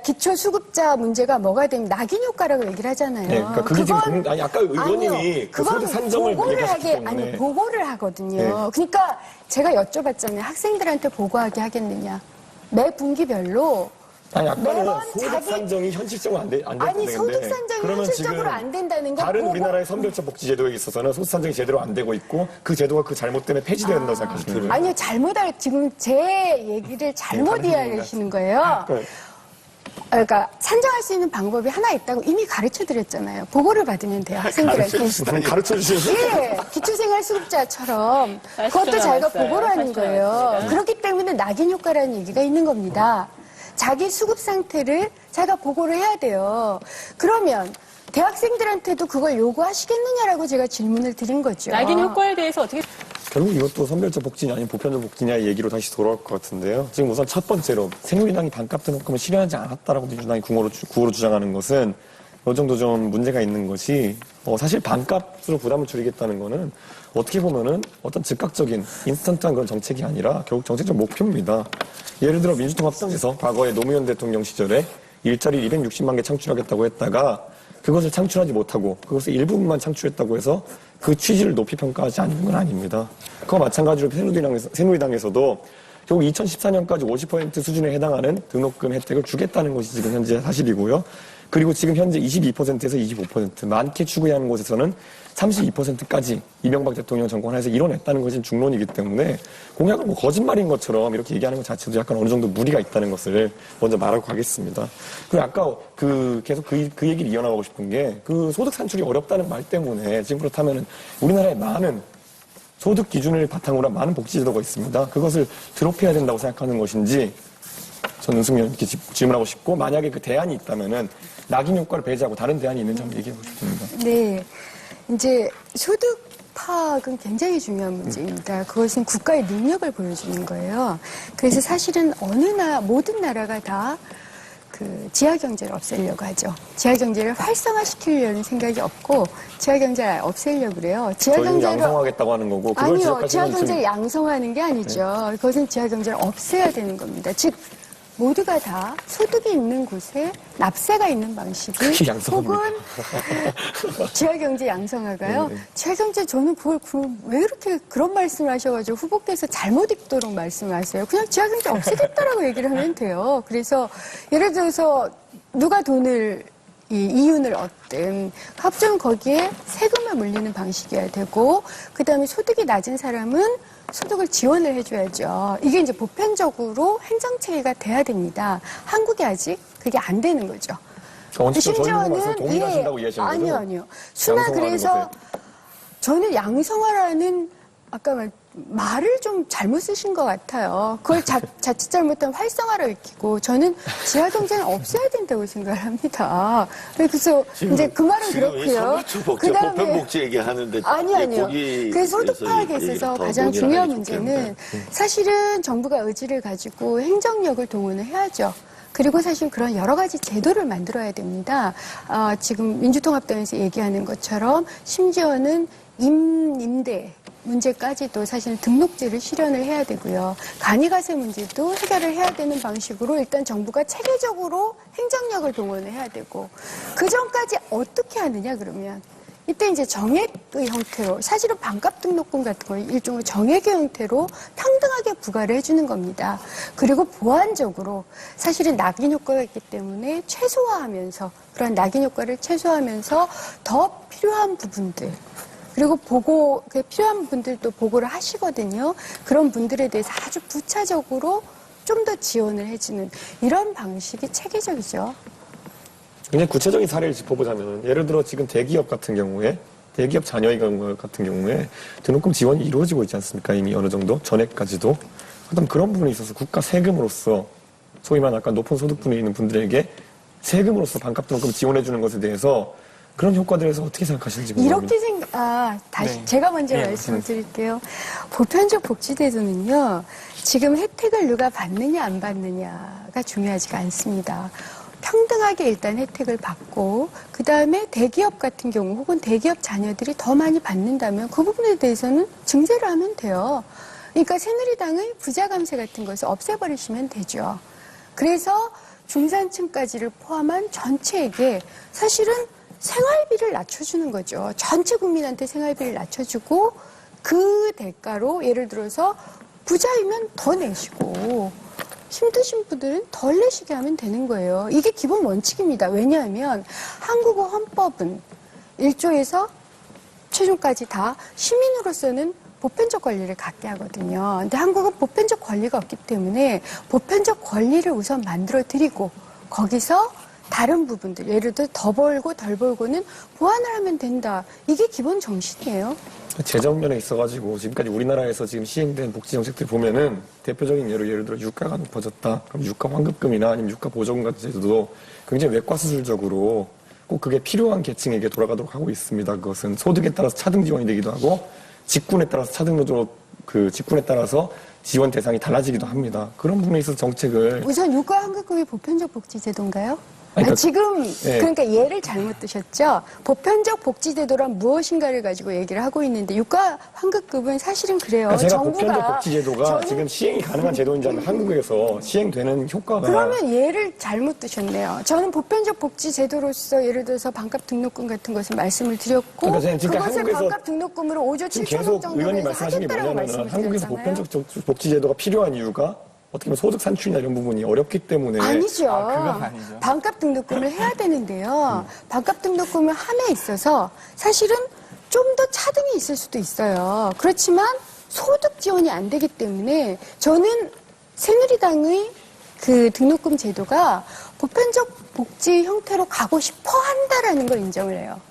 기초수급자 문제가 뭐가 되면 낙인 효과라고 얘기를 하잖아요. 네, 그러니까 그게 지금 아까 의원님이 그 소득 산정을 얘기하셨기 때문에 보고를 하거든요. 네. 그러니까 제가 여쭤봤잖아요. 학생들한테 보고하게 하겠느냐. 매 분기별로 아까는 소득 산정이 현실적으로 안 되는데 아니 소득 산정이 현실적으로 안 된다는 건 다른 우리나라의 선별적 복지 제도에 있어서는 소득 산정이 제대로 안 되고 있고 그 제도가 그 잘못 때문에 폐지되어야 된다고 생각하시는 거예요? 아니요. 지금 제 얘기를 잘못 이해하시는 거예요. 그러니까 산정할 수 있는 방법이 하나 있다고 이미 가르쳐 드렸잖아요. 보고를 받으면 돼요. 학생들한테. 가르쳐 주시는 예, 기초생활수급자처럼 그것도 자기가 보고를 하는 거예요. 그렇기 때문에 낙인 효과라는 얘기가 있는 겁니다. 자기 수급 상태를 자기가 보고를 해야 돼요. 그러면 대학생들한테도 그걸 요구하시겠느냐라고 제가 질문을 드린 거죠. 낙인 효과에 대해서 어떻게 결국 이것도 선별적 복지냐 아니면 보편적 복지냐의 얘기로 다시 돌아올 것 같은데요. 지금 우선 첫 번째로 새누리당이 반값 등록금을 실현하지 않았다라고 민주당이 구호로 주장하는 것은 어느 정도 좀 문제가 있는 것이 사실 반값으로 부담을 줄이겠다는 거는 어떻게 보면은 어떤 즉각적인 인스턴트한 그런 정책이 아니라 결국 정책적 목표입니다. 예를 들어 민주통합당에서 과거에 노무현 대통령 시절에 일자리 260만 개 창출하겠다고 했다가 그것을 창출하지 못하고 그것을 일부분만 창출했다고 해서 그 취지를 높이 평가하지 않는 건 아닙니다. 그와 마찬가지로 새누리당에서도 결국 2014년까지 50% 수준에 해당하는 등록금 혜택을 주겠다는 것이 지금 현재 사실이고요. 그리고 지금 현재 22%에서 25%, 많게 추구하는 곳에서는 32%까지 이명박 대통령 정권 하에서 이뤄냈다는 것이 중론이기 때문에 공약은 뭐 거짓말인 것처럼 이렇게 얘기하는 것 자체도 약간 어느 정도 무리가 있다는 것을 먼저 말하고 가겠습니다. 그리고 아까 계속 그 얘기를 이어나가고 싶은 게 그 소득 산출이 어렵다는 말 때문에 지금 그렇다면 우리나라에 많은 소득 기준을 바탕으로 한 많은 복지제도가 있습니다. 그것을 드롭해야 된다고 생각하는 것인지 저는 윤석열 이렇게 질문하고 싶고, 만약에 그 대안이 있다면은 낙인 효과를 배제하고 다른 대안이 있는지 한번 얘기해 보고 싶습니다. 네. 이제 소득 파악은 굉장히 중요한 문제입니다. 그것은 국가의 능력을 보여주는 거예요. 그래서 사실은 모든 나라가 다 그 지하경제를 없애려고 하죠. 지하경제를 활성화시키려는 생각이 없고 지하경제를 없애려고 그래요. 저희는 양성하겠다고 하는 거고, 그걸 아니요. 지하경제를 양성하는 게 아니죠. 네. 그것은 지하경제를 없애야 되는 겁니다. 즉 모두가 다 소득이 있는 곳에 납세가 있는 방식이 혹은 지하경제 양성화가요. 네. 지하경제 저는 왜 이렇게 그런 말씀을 하셔가지고 후보께서 잘못 읽도록 말씀하세요. 그냥 지하경제 없애겠다라고 얘기를 하면 돼요. 그래서 예를 들어서 누가 돈을 이윤을 얻든 합종 거기에 세금을 물리는 방식이어야 되고, 그 다음에 소득이 낮은 사람은 소득을 지원을 해줘야죠. 이게 이제 보편적으로 행정체계가 돼야 됩니다. 한국이 아직 그게 안 되는 거죠. 심지어는 동의하신다고 이해하시는 거죠? 아니요. 그래서 저는 양성화라는 아까 말을 좀 잘못 쓰신 것 같아요. 그걸 자칫 잘못하면 활성화로 읽히고, 저는 지하경제는 없애야 된다고 생각을 합니다. 그래서 이제 그 말은 그렇고요. 그다음에 보편복지 얘기하는데 아니요. 그 소득 파악에 있어서 가장 중요한 문제는 사실은 정부가 의지를 가지고 행정력을 동원을 해야죠. 그리고 사실 그런 여러 가지 제도를 만들어야 됩니다. 지금 민주통합당에서 얘기하는 것처럼 심지어는 임대 문제까지도 사실 등록제를 실현을 해야 되고요. 간이가세 문제도 해결을 해야 되는 방식으로 일단 정부가 체계적으로 행정력을 동원을 해야 되고, 그 전까지 어떻게 하느냐 그러면 이때 이제 정액의 형태로, 사실은 반값 등록금 같은 거 일종의 정액의 형태로 평등하게 부과를 해주는 겁니다. 그리고 보완적으로 사실은 낙인 효과가 있기 때문에 최소화하면서, 그런 낙인 효과를 최소화하면서 더 필요한 부분들, 그리고 필요한 분들도 보고를 하시거든요. 그런 분들에 대해서 아주 부차적으로 좀 더 지원을 해주는 이런 방식이 체계적이죠. 그냥 구체적인 사례를 짚어보자면, 예를 들어 지금 대기업 같은 경우에, 대기업 자녀의 경우 같은 경우에 등록금 지원이 이루어지고 있지 않습니까? 이미 어느 정도 전액까지도. 그런 부분에 있어서 국가 세금으로서 소위 말하는 약간 높은 소득분에 있는 분들에게 세금으로서 반값 등록금 지원해주는 것에 대해서 그런 효과들에 대해서 어떻게 생각하시는지 궁금합니다. 다시 제가 먼저 말씀드릴게요. 보편적 복지제도는요, 지금 혜택을 누가 받느냐 안 받느냐가 중요하지가 않습니다. 평등하게 일단 혜택을 받고, 그 다음에 대기업 같은 경우 혹은 대기업 자녀들이 더 많이 받는다면 그 부분에 대해서는 증세를 하면 돼요. 그러니까 새누리당의 부자 감세 같은 것을 없애버리시면 되죠. 그래서 중산층까지를 포함한 전체에게 사실은 생활비를 낮춰주는 거죠. 전체 국민한테 생활비를 낮춰주고, 그 대가로 예를 들어서 부자이면 더 내시고 힘드신 분들은 덜 내시게 하면 되는 거예요. 이게 기본 원칙입니다. 왜냐하면 한국어 헌법은 1조에서 최종까지 다 시민으로서는 보편적 권리를 갖게 하거든요. 근데 한국은 보편적 권리가 없기 때문에 보편적 권리를 우선 만들어 드리고, 거기서 다른 부분들, 예를 들어 더 벌고 덜 벌고는 보완을 하면 된다. 이게 기본 정신이에요. 재정 면에 있어가지고 지금까지 우리나라에서 지금 시행된 복지 정책들 보면은 대표적인 예를 들어 유가가 높아졌다. 그럼 유가 환급금이나 아니면 유가 보조금 같은 제도도 굉장히 외과수술적으로 꼭 그게 필요한 계층에게 돌아가도록 하고 있습니다. 그것은 소득에 따라서 차등 지원이 되기도 하고, 직군에 따라서 차등 노조, 직군에 따라서 지원 대상이 달라지기도 합니다. 그런 부분에 있어서 정책을. 우선 유가 환급금이 보편적 복지 제도인가요? 그러니까- 지금 네. 그러니까 예를 잘못 드셨죠. 보편적 복지제도란 무엇인가를 가지고 얘기를 하고 있는데 유가 환급급은 사실은 그래요. 그러니까 제가 정부가 보편적 복지제도가 저는 지금 시행이 가능한 제도인지 아니면 한국에서 시행되는 효과가 그러면 예를 잘못 드셨네요. 저는 보편적 복지제도로서 예를 들어서 반값 등록금 같은 것을 말씀을 드렸고 그러니까 저는 지금 그것을 한국에서 반값 등록금으로 5조 지금 7천억 계속 정도 의원님 해서 말씀하신 게 하겠다라고 뭐냐면 말씀을 한국에서 드렸잖아요. 보편적 복지제도가 필요한 이유가 어떻게 보면 소득 산출이나 이런 부분이 어렵기 때문에 아니죠. 그건 아니죠. 반값 등록금을 해야 되는데요. 반값 등록금을 함에 있어서 사실은 좀 더 차등이 있을 수도 있어요. 그렇지만 소득 지원이 안 되기 때문에 저는 새누리당의 그 등록금 제도가 보편적 복지 형태로 가고 싶어 한다라는 걸 인정을 해요.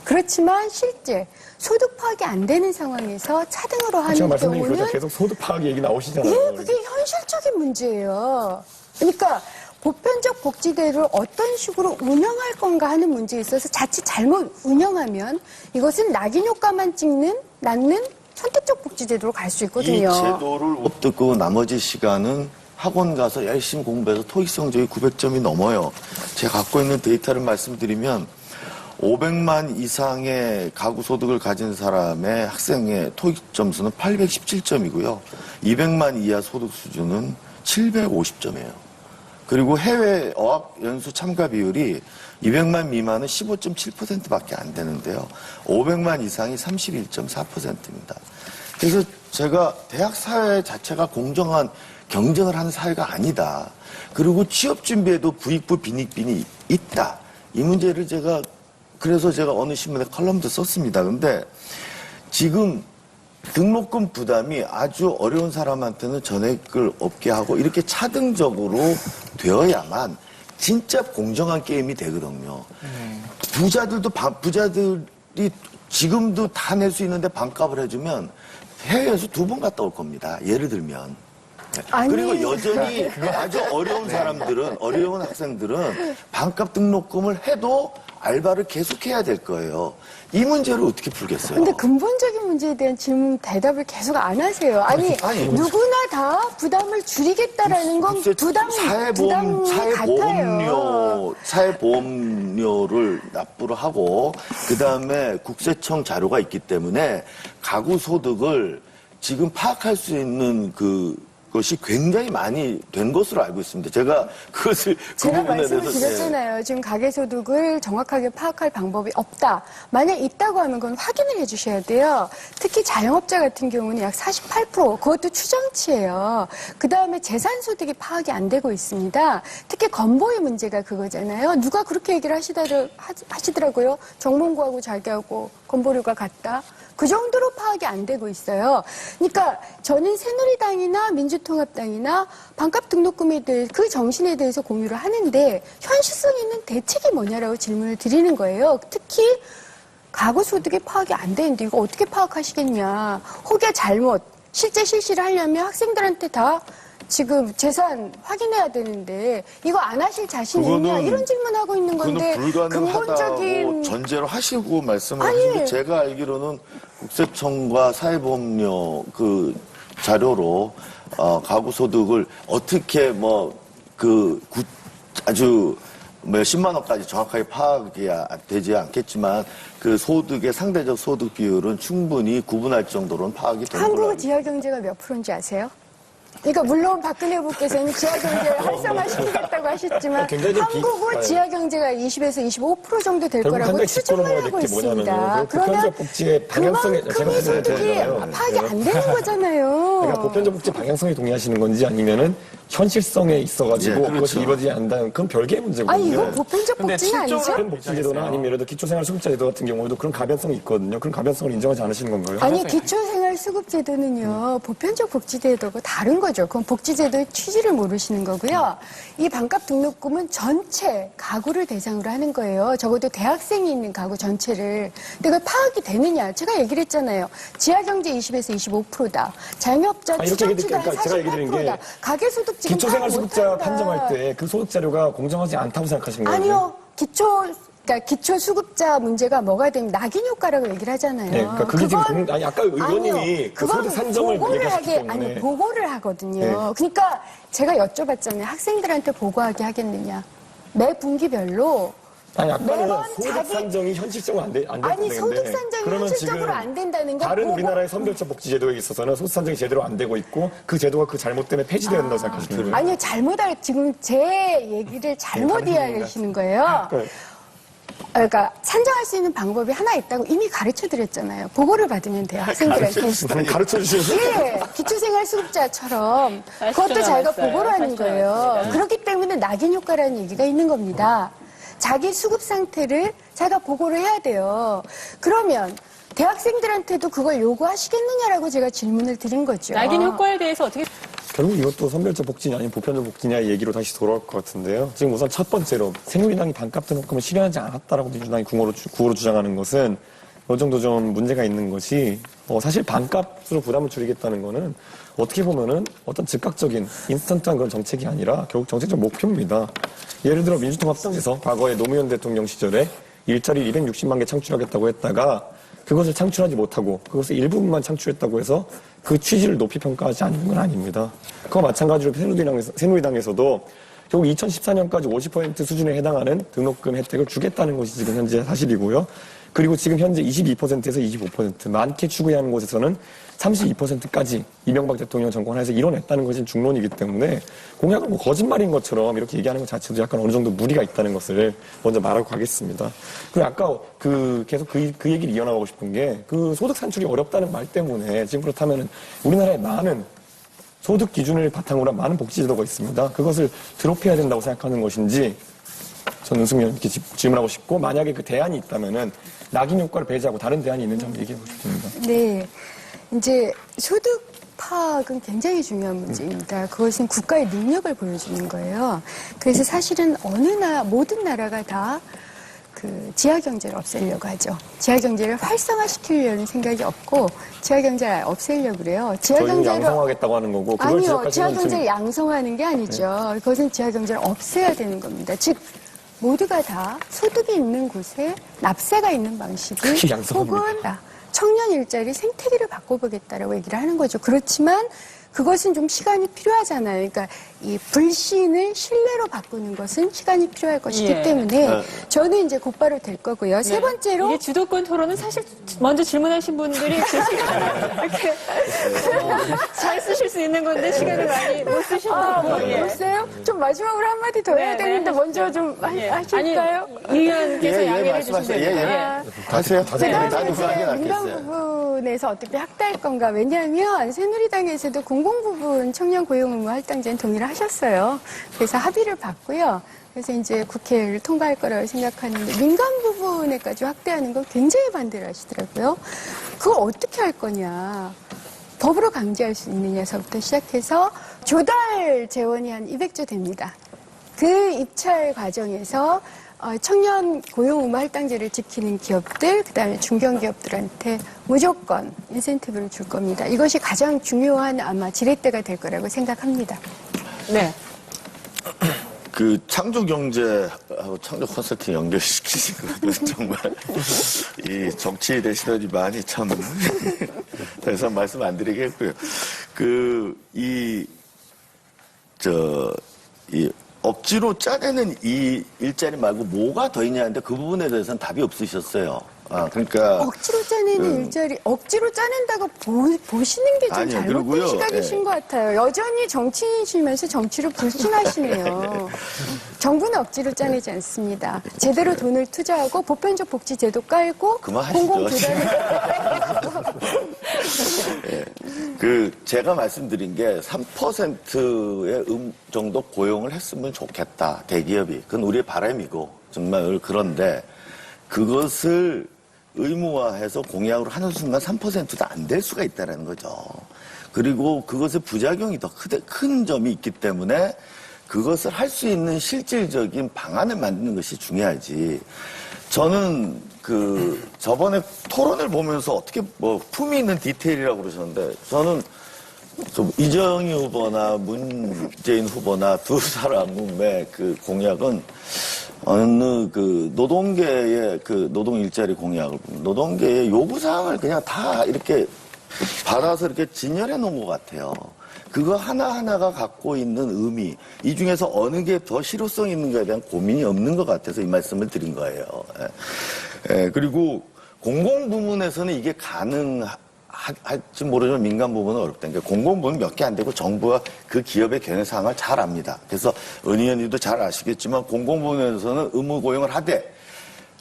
그렇지만 실제 소득 파악이 안 되는 상황에서 차등으로 제가 하는 말씀드린 경우는 거죠. 계속 소득 파악 얘기 나오시잖아요. 예, 그게 현실적인 문제예요. 그러니까 보편적 복지대를 어떤 식으로 운영할 건가 하는 문제에 있어서 자칫 잘못 운영하면 이것은 낙인 효과만 낳는 선택적 복지제도로 갈 수 이 있거든요. 제도를 못 듣고 나머지 시간은 학원 가서 열심히 공부해서 토익 성적이 900점이 넘어요. 제가 갖고 있는 데이터를 말씀드리면 500만 이상의 가구 소득을 가진 사람의 학생의 토익 점수는 817점이고요. 200만 이하 소득 수준은 750점이에요. 그리고 해외 어학 연수 참가 비율이 200만 미만은 15.7%밖에 안 되는데요. 500만 이상이 31.4%입니다. 그래서 제가 대학 사회 자체가 공정한 경쟁을 하는 사회가 아니다. 그리고 취업 준비에도 부익부 빈익빈이 있다. 이 문제를 그래서 제가 어느 신문에 컬럼도 썼습니다. 근데 지금 등록금 부담이 아주 어려운 사람한테는 전액을 없게 하고 이렇게 차등적으로 되어야만 진짜 공정한 게임이 되거든요. 부자들이 지금도 다 낼 수 있는데 반값을 해주면 해외에서 2번 갔다 올 겁니다. 예를 들면. 아니. 그리고 여전히 아주 어려운 사람들은, 어려운 학생들은 반값 등록금을 해도 알바를 계속해야 될 거예요. 이 문제를 어떻게 풀겠어요? 근데 근본적인 문제에 대한 질문 대답을 계속 안 하세요. 아니 누구나 다 부담을 줄이겠다라는 건 부담이 같아요. 사회보험료를 납부를 하고 그다음에 국세청 자료가 있기 때문에 가구 소득을 지금 파악할 수 있는 것이 굉장히 많이 된 것으로 알고 있습니다. 제가 그것을 제가 부분에 말씀을 대해서 드렸잖아요. 지금 가계소득을 정확하게 파악할 방법이 없다. 만약 있다고 하면 그건 확인을 해주셔야 돼요. 특히 자영업자 같은 경우는 약 48%, 그것도 추정치예요. 그 다음에 재산소득이 파악이 안 되고 있습니다. 특히 건보의 문제가 그거잖아요. 누가 그렇게 얘기를 하시더라고요. 정몽구하고 자기하고 건보료가 같다. 그 정도로 파악이 안 되고 있어요. 그러니까 저는 새누리당이나 민주통합당이나 반값 등록금에 대해 그 정신에 대해서 공유를 하는데 현실성 있는 대책이 뭐냐라고 질문을 드리는 거예요. 특히 가구 소득이 파악이 안 되는데 이거 어떻게 파악하시겠냐. 혹여 잘못 실제 실시를 하려면 학생들한테 다 지금 재산 확인해야 되는데 이거 안 하실 자신 있냐 이런 질문하고 있는 건데 그거는 불가능하다고 근본적인 전제로 하시고 말씀을 하시는데 제가 알기로는 국세청과 사회보험료 그 자료로 가구 소득을 어떻게 아주 몇십만 원까지 정확하게 파악이 되지 않겠지만 그 소득의 상대적 소득 비율은 충분히 구분할 정도로는 파악이 되는 걸로 한국의 알고 지하 경제가 몇 프로인지 아세요? 그러니까 물론 박근혜 후보께서는 지하 경제를 활성화시키겠다고 하셨지만 한국의 지하 경제가 20에서 25% 정도 될 결국 거라고 한 가지 추정을 짚어놓아야 하고 될 게 뭐냐면요. 있습니다. 그 보편적 복지의 방향성에 그만큼의 소득이 파악이 안 되는 거잖아요. 그러니까 보편적 복지 방향성에 동의하시는 건지 아니면은 현실성에 있어가지고 예, 그렇죠. 그것이 이루어지지 않는다는 그건 별개의 문제거든요. 아니 이거 보편적 근데 복지는 아니죠? 그런 복지제도나 아니면 예를 들어 기초생활수급자제도 같은 경우에도 그런 가변성이 있거든요. 그런 가변성을 인정하지 않으시는 건가요? 아니 기초생활수급제도는요 보편적 복지제도가 다른 거죠. 그건 복지제도의 취지를 모르시는 거고요. 이 반값 등록금은 전체 가구를 대상으로 하는 거예요. 적어도 대학생이 있는 가구 전체를. 근데 그걸 파악이 되느냐? 제가 얘기를 했잖아요. 지하경제 20에서 25%다. 자영업자 이렇게 추정치가 한 그러니까 제가 얘기 드린 게 48%다. 가계소득 지금 기초생활수급자 파악 못한다. 판정할 때 그 소득 자료가 공정하지 않다고 생각하시는 거예요? 아니요. 그러니까 기초수급자 문제가 뭐가 되면 낙인 효과라고 얘기를 하잖아요. 네, 그러니까 그게 지금 아까 의원님이 아니요. 그 소득 산정을 보고를 얘기하셨기 하게 때문에 아니 보고를 하거든요. 네. 그러니까 제가 여쭤봤잖아요. 학생들한테 보고하게 하겠느냐. 매 분기별로 아니, 아까는 매번 소득 자기- 산정이 현실적으로 안 된다는데. 아니 소득 산정이 현실적으로 안 된다는 건 다른 보고- 우리나라의 선별적 복지 제도에 있어서는 소득 산정이 제대로 안 되고 있고 그 제도가 그 잘못 때문에 폐지되어야 된다고 생각하시는 거예요? 아니요 지금 제 얘기를 잘못 다른 이해하시는 거예요. 네. 그러니까 산정할 수 있는 방법이 하나 있다고 이미 가르쳐 드렸잖아요. 보고를 받으면 돼요. 학생들한테. 아니, 가르쳐 주시는 예, 기초생활수급자처럼 아시죠, 그것도 자기가 알았어요. 보고를 하는 아시죠, 거예요. 알았습니다. 그렇기 때문에 낙인 효과라는 얘기가 있는 겁니다. 자기 수급 상태를 자기가 보고를 해야 돼요. 그러면 대학생들한테도 그걸 요구하시겠느냐라고 제가 질문을 드린 거죠. 낙인 효과에 대해서 어떻게 결국 이것도 선별적 복지냐 아니면 보편적 복지냐의 얘기로 다시 돌아올 것 같은데요. 지금 우선 첫 번째로 새누리당이 반값 등록금을 실현하지 않았다라고 민주당이 구호로 주장하는 것은 어느 정도 좀 문제가 있는 것이 사실 반값으로 부담을 줄이겠다는 거는 어떻게 보면은 어떤 즉각적인 인스턴트한 그런 정책이 아니라 결국 정책적 목표입니다. 예를 들어 민주통합당에서 과거에 노무현 대통령 시절에 일자리 260만 개 창출하겠다고 했다가 그것을 창출하지 못하고 그것을 일부분만 창출했다고 해서 그 취지를 높이 평가하지 않는 건 아닙니다. 그와 마찬가지로 새누리당에서도 결국 2014년까지 50% 수준에 해당하는 등록금 혜택을 주겠다는 것이 지금 현재 사실이고요. 그리고 지금 현재 22%에서 25%, 많게 추구하는 곳에서는 32%까지 이명박 대통령 정권 하에서 이뤄냈다는 것이 중론이기 때문에 공약은 뭐 거짓말인 것처럼 이렇게 얘기하는 것 자체도 약간 어느 정도 무리가 있다는 것을 먼저 말하고 가겠습니다. 그리고 아까 계속 그 얘기를 이어나가고 싶은 게 그 소득 산출이 어렵다는 말 때문에 지금 그렇다면 우리나라에 많은 소득 기준을 바탕으로 한 많은 복지제도가 있습니다. 그것을 드롭해야 된다고 생각하는 것인지 저는 윤승민 의원님께 질문하고 싶고 만약에 그 대안이 있다면은 낙인 효과를 배제하고 다른 대안이 있는지 한번 얘기해 보고 싶습니다. 네. 이제 소득 파악은 굉장히 중요한 문제입니다. 그것은 국가의 능력을 보여주는 거예요. 그래서 사실은 모든 나라가 다 그 지하경제를 없애려고 하죠. 지하경제를 활성화시키려는 생각이 없고 지하경제를 없애려고 그래요. 저희는 양성하겠다고 하는 거고 그걸 아니요. 지적하시는 지하경제를 양성하는 게 아니죠. 그것은 지하경제를 없애야 되는 겁니다. 즉 모두가 다 소득이 있는 곳에 납세가 있는 방식이 그게 양성합니다. 혹은 청년 일자리 생태계를 바꿔보겠다라고 얘기를 하는 거죠. 그렇지만 그것은 좀 시간이 필요하잖아요. 그러니까 이 불신을 신뢰로 바꾸는 것은 시간이 필요할 것이기 예. 때문에 저는 이제 곧바로 될 거고요. 세 번째로 이게 주도권 토론은 사실 먼저 질문하신 분들이 이렇게 잘 쓰실 수 있는 건데 시간을 많이 못 쓰셨고 글쎄요. 좀 마지막으로 한마디 더 해야 네, 되는데 네. 먼저 좀 하실까요? 아니, 이 의원께서 양해를 해주시면 말씀하세요. 됩니다. 하세요. 그다음에 나도 이제 그게 민간 낫겠어요. 부분에서 어떻게 확대할 건가? 왜냐하면 새누리당에서도 공공 부분 청년 고용 의무 할당제는 동의를 하셨어요. 그래서 합의를 봤고요. 그래서 이제 국회를 통과할 거라고 생각하는데 민간 부분에까지 확대하는 건 굉장히 반대를 하시더라고요. 그걸 어떻게 할 거냐? 법으로 강제할 수 있느냐서부터 시작해서 조달 재원이 한 200조 됩니다. 그 입찰 과정에서 청년 고용 의무 할당제를 지키는 기업들, 그다음에 중견기업들한테 무조건 인센티브를 줄 겁니다. 이것이 가장 중요한 아마 지렛대가 될 거라고 생각합니다. 네. 그 창조경제하고 창조컨설팅 연결시키신 거는 정말 이 정치 대신하니 많이 참 더 이상 말씀 안 드리겠고요. 억지로 짜내는 이 일자리 말고 뭐가 더 있냐는데 그 부분에 대해서는 답이 없으셨어요. 그러니까 억지로 짜내는 일자리, 억지로 짜낸다고 보시는 게 좀 아니요, 잘못된 그리고요, 시각이신 예. 것 같아요. 여전히 정치인이시면서 정치를 불신하시네요. 정부는 억지로 짜내지 않습니다. 제대로 돈을 투자하고 보편적 복지 제도 깔고 그만하시죠. 공공조달을 제가 말씀드린 게 3%의 정도 고용을 했으면 좋겠다. 대기업이. 그건 우리의 바람이고 정말 그런데 그것을 의무화해서 공약으로 하는 순간 3%도 안 될 수가 있다는 거죠. 그리고 그것의 부작용이 더 큰 점이 있기 때문에 그것을 할 수 있는 실질적인 방안을 만드는 것이 중요하지. 저는 저번에 토론을 보면서 어떻게 품위 있는 디테일이라고 그러셨는데 저는 이정희 후보나 문재인 후보나 두 사람의 그 공약은 어느 노동계의 노동 일자리 공약을 보면 노동계의 요구사항을 그냥 다 이렇게 받아서 이렇게 진열해 놓은 것 같아요. 그거 하나하나가 갖고 있는 의미, 이 중에서 어느 게 더 실효성 있는가에 대한 고민이 없는 것 같아서 이 말씀을 드린 거예요. 그리고 공공부문에서는 이게 할지 모르지만 민간 부문은 어렵다는 게 공공부문 몇 개 안 되고 정부가 그 기업의 경영 상황을 잘 압니다. 그래서 은 의원님도 잘 아시겠지만 공공부문에서는 의무 고용을 하되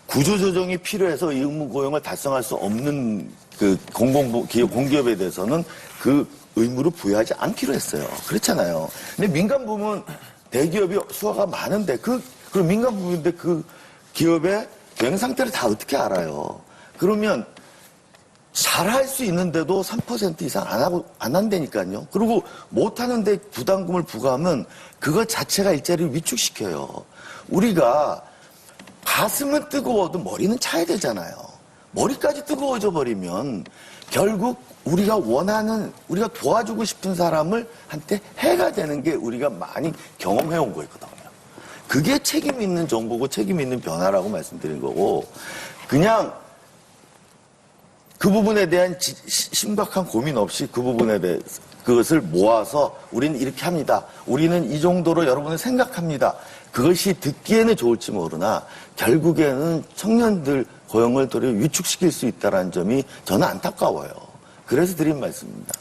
구조조정이 필요해서 이 의무 고용을 달성할 수 없는 그 공기업에 대해서는 그 의무를 부여하지 않기로 했어요. 그렇잖아요. 근데 민간 부문 대기업이 수가 많은데 그럼 민간 부문인데 그 기업의 경영 상태를 다 어떻게 알아요? 그러면 잘할 수 있는데도 3% 이상 안 한다니까요. 그리고 못하는데 부담금을 부과하면 그것 자체가 일자리를 위축시켜요. 우리가 가슴은 뜨거워도 머리는 차야 되잖아요. 머리까지 뜨거워져 버리면 결국 우리가 우리가 도와주고 싶은 사람을 한테 해가 되는 게 우리가 많이 경험해 온 거거든요. 그게 책임 있는 정보고 책임 있는 변화라고 말씀드린 거고, 그냥 그 부분에 대한 심각한 고민 없이 그 부분에 대해서 그것을 모아서 우리는 이렇게 합니다. 우리는 이 정도로 여러분을 생각합니다. 그것이 듣기에는 좋을지 모르나 결국에는 청년들 고용을 도리어 위축시킬 수 있다는 점이 저는 안타까워요. 그래서 드린 말씀입니다.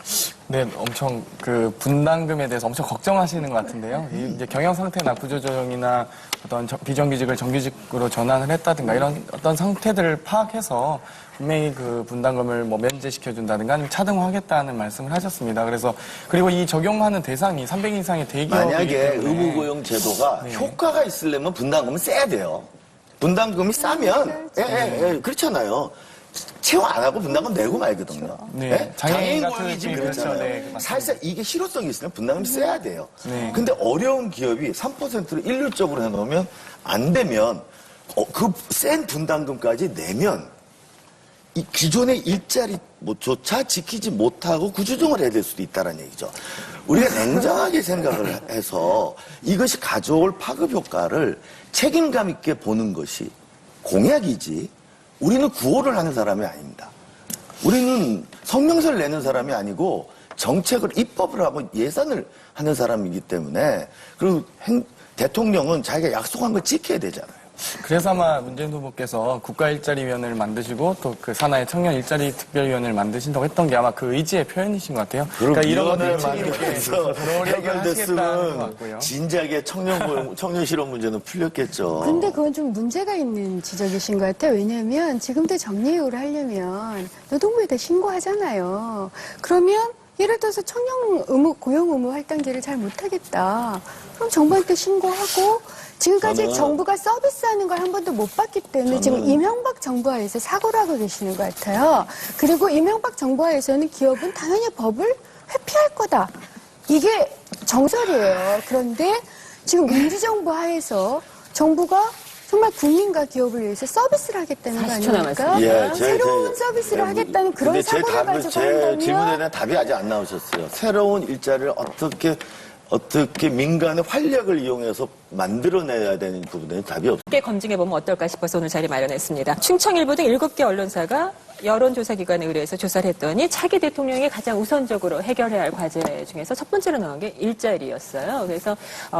네, 엄청 그 분담금에 대해서 엄청 걱정하시는 것 같은데요. 이제 경영 상태나 구조조정이나 어떤 비정규직을 정규직으로 전환을 했다든가 이런 어떤 상태들을 파악해서 분명히 그 분담금을 뭐 면제시켜준다든가 아니면 차등화하겠다는 말씀을 하셨습니다. 그리고 이 적용하는 대상이 300인 이상의 대기업이기 만약에 때문에 의무고용 제도가 효과가 있으려면 분담금은 세야 돼요. 분담금이 싸면 그렇잖아요. 채용 안 하고 분담금 내고 말거든요. 네. 장애인 같은 고용이 지금 그렇죠. 그렇잖아요. 네, 맞습니다. 사실상 이게 실효성이 있으면 분담금이 세야 돼요. 네. 근데 어려운 기업이 3%를 일률적으로 해놓으면 안 되면 그 센 분담금까지 내면 이 기존의 일자리 조차 지키지 못하고 구조조정을 해야 될 수도 있다는 얘기죠. 우리가 냉정하게 생각을 해서 이것이 가져올 파급 효과를 책임감 있게 보는 것이 공약이지, 우리는 구호를 하는 사람이 아닙니다. 우리는 성명서를 내는 사람이 아니고 정책을 입법을 하고 예산을 하는 사람이기 때문에, 그리고 대통령은 자기가 약속한 걸 지켜야 되잖아요. 그래서 아마 문재인 후보께서 국가일자리위원회를 만드시고 또 그 산하의 청년 일자리 특별위원회를 만드신다고 했던 게 아마 그 의지의 표현이신 것 같아요. 그러니까 이런 것들을 것들 책임 있게 만들어서 들어오려고 하시겠다는 것 해결됐으면 같고요. 진작에 청년 실업 문제는 풀렸겠죠. 근데 그건 좀 문제가 있는 지적이신 것 같아요. 왜냐하면 지금도 정리해고를 하려면 노동부에다 신고하잖아요. 그러면 예를 들어서 청년 고용 의무 할당제를 잘 못하겠다. 그럼 정부한테 신고하고, 지금까지 정부가 서비스하는 걸 한 번도 못 봤기 때문에 지금 이명박 정부하에서 사고를 하고 계시는 것 같아요. 그리고 이명박 정부하에서는 기업은 당연히 법을 회피할 거다. 이게 정설이에요. 그런데 지금 민주정부 하에서 정부가 정말 국민과 기업을 위해서 서비스를 하겠다는 거 40초 아닙니까? 남았습니다. 새로운 서비스를 하겠다는 그런 근데 사고를 가지고 제 한다면 질문에 대한 답이 아직 안 나오셨어요. 새로운 일자리를 어떻게 민간의 활력을 이용해서 만들어내야 되는 부분에 답이 없어요. 함께 검증해보면 어떨까 싶어서 오늘 자리 마련했습니다. 충청일보 등 7개 언론사가 여론조사기관에 의뢰해서 조사를 했더니 차기 대통령이 가장 우선적으로 해결해야 할 과제 중에서 첫 번째로 나온 게 일자리였어요. 그래서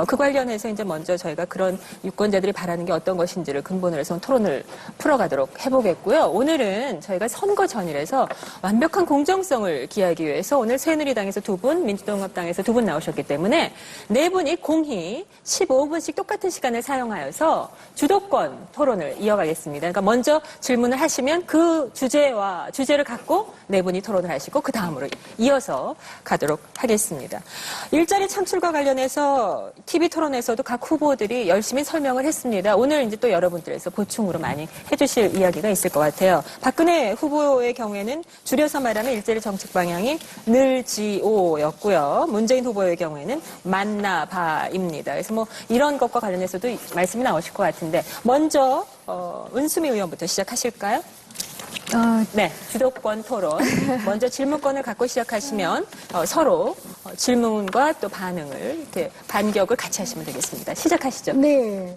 그 관련해서 이제 먼저 저희가 그런 유권자들이 바라는 게 어떤 것인지를 근본으로 해서 토론을 풀어가도록 해보겠고요. 오늘은 저희가 선거 전이라서 완벽한 공정성을 기하기 위해서 오늘 새누리당에서 2분, 민주통합당에서 2분 나오셨기 때문에 4분이 공히 15분씩 똑같은 시간을 사용하여서 주도권 토론을 이어가겠습니다. 그러니까 먼저 질문을 하시면 그 주제를 갖고 4분이 토론을 하시고 그 다음으로 이어서 가도록 하겠습니다. 일자리 창출과 관련해서 TV 토론에서도 각 후보들이 열심히 설명을 했습니다. 오늘 이제 또 여러분들에서 보충으로 많이 해주실 이야기가 있을 것 같아요. 박근혜 후보의 경우에는 줄여서 말하면 일자리 정책 방향이 늘지오였고요. 문재인 후보의 경우에는 만나봐입니다. 그래서 뭐 이런 것과 관련해서도 말씀이 나오실 것 같은데 먼저 은수미 의원부터 시작하실까요? 네, 주도권 토론. 먼저 질문권을 갖고 시작하시면 서로 질문과 또 반응을 이렇게 반격을 같이 하시면 되겠습니다. 시작하시죠. 네.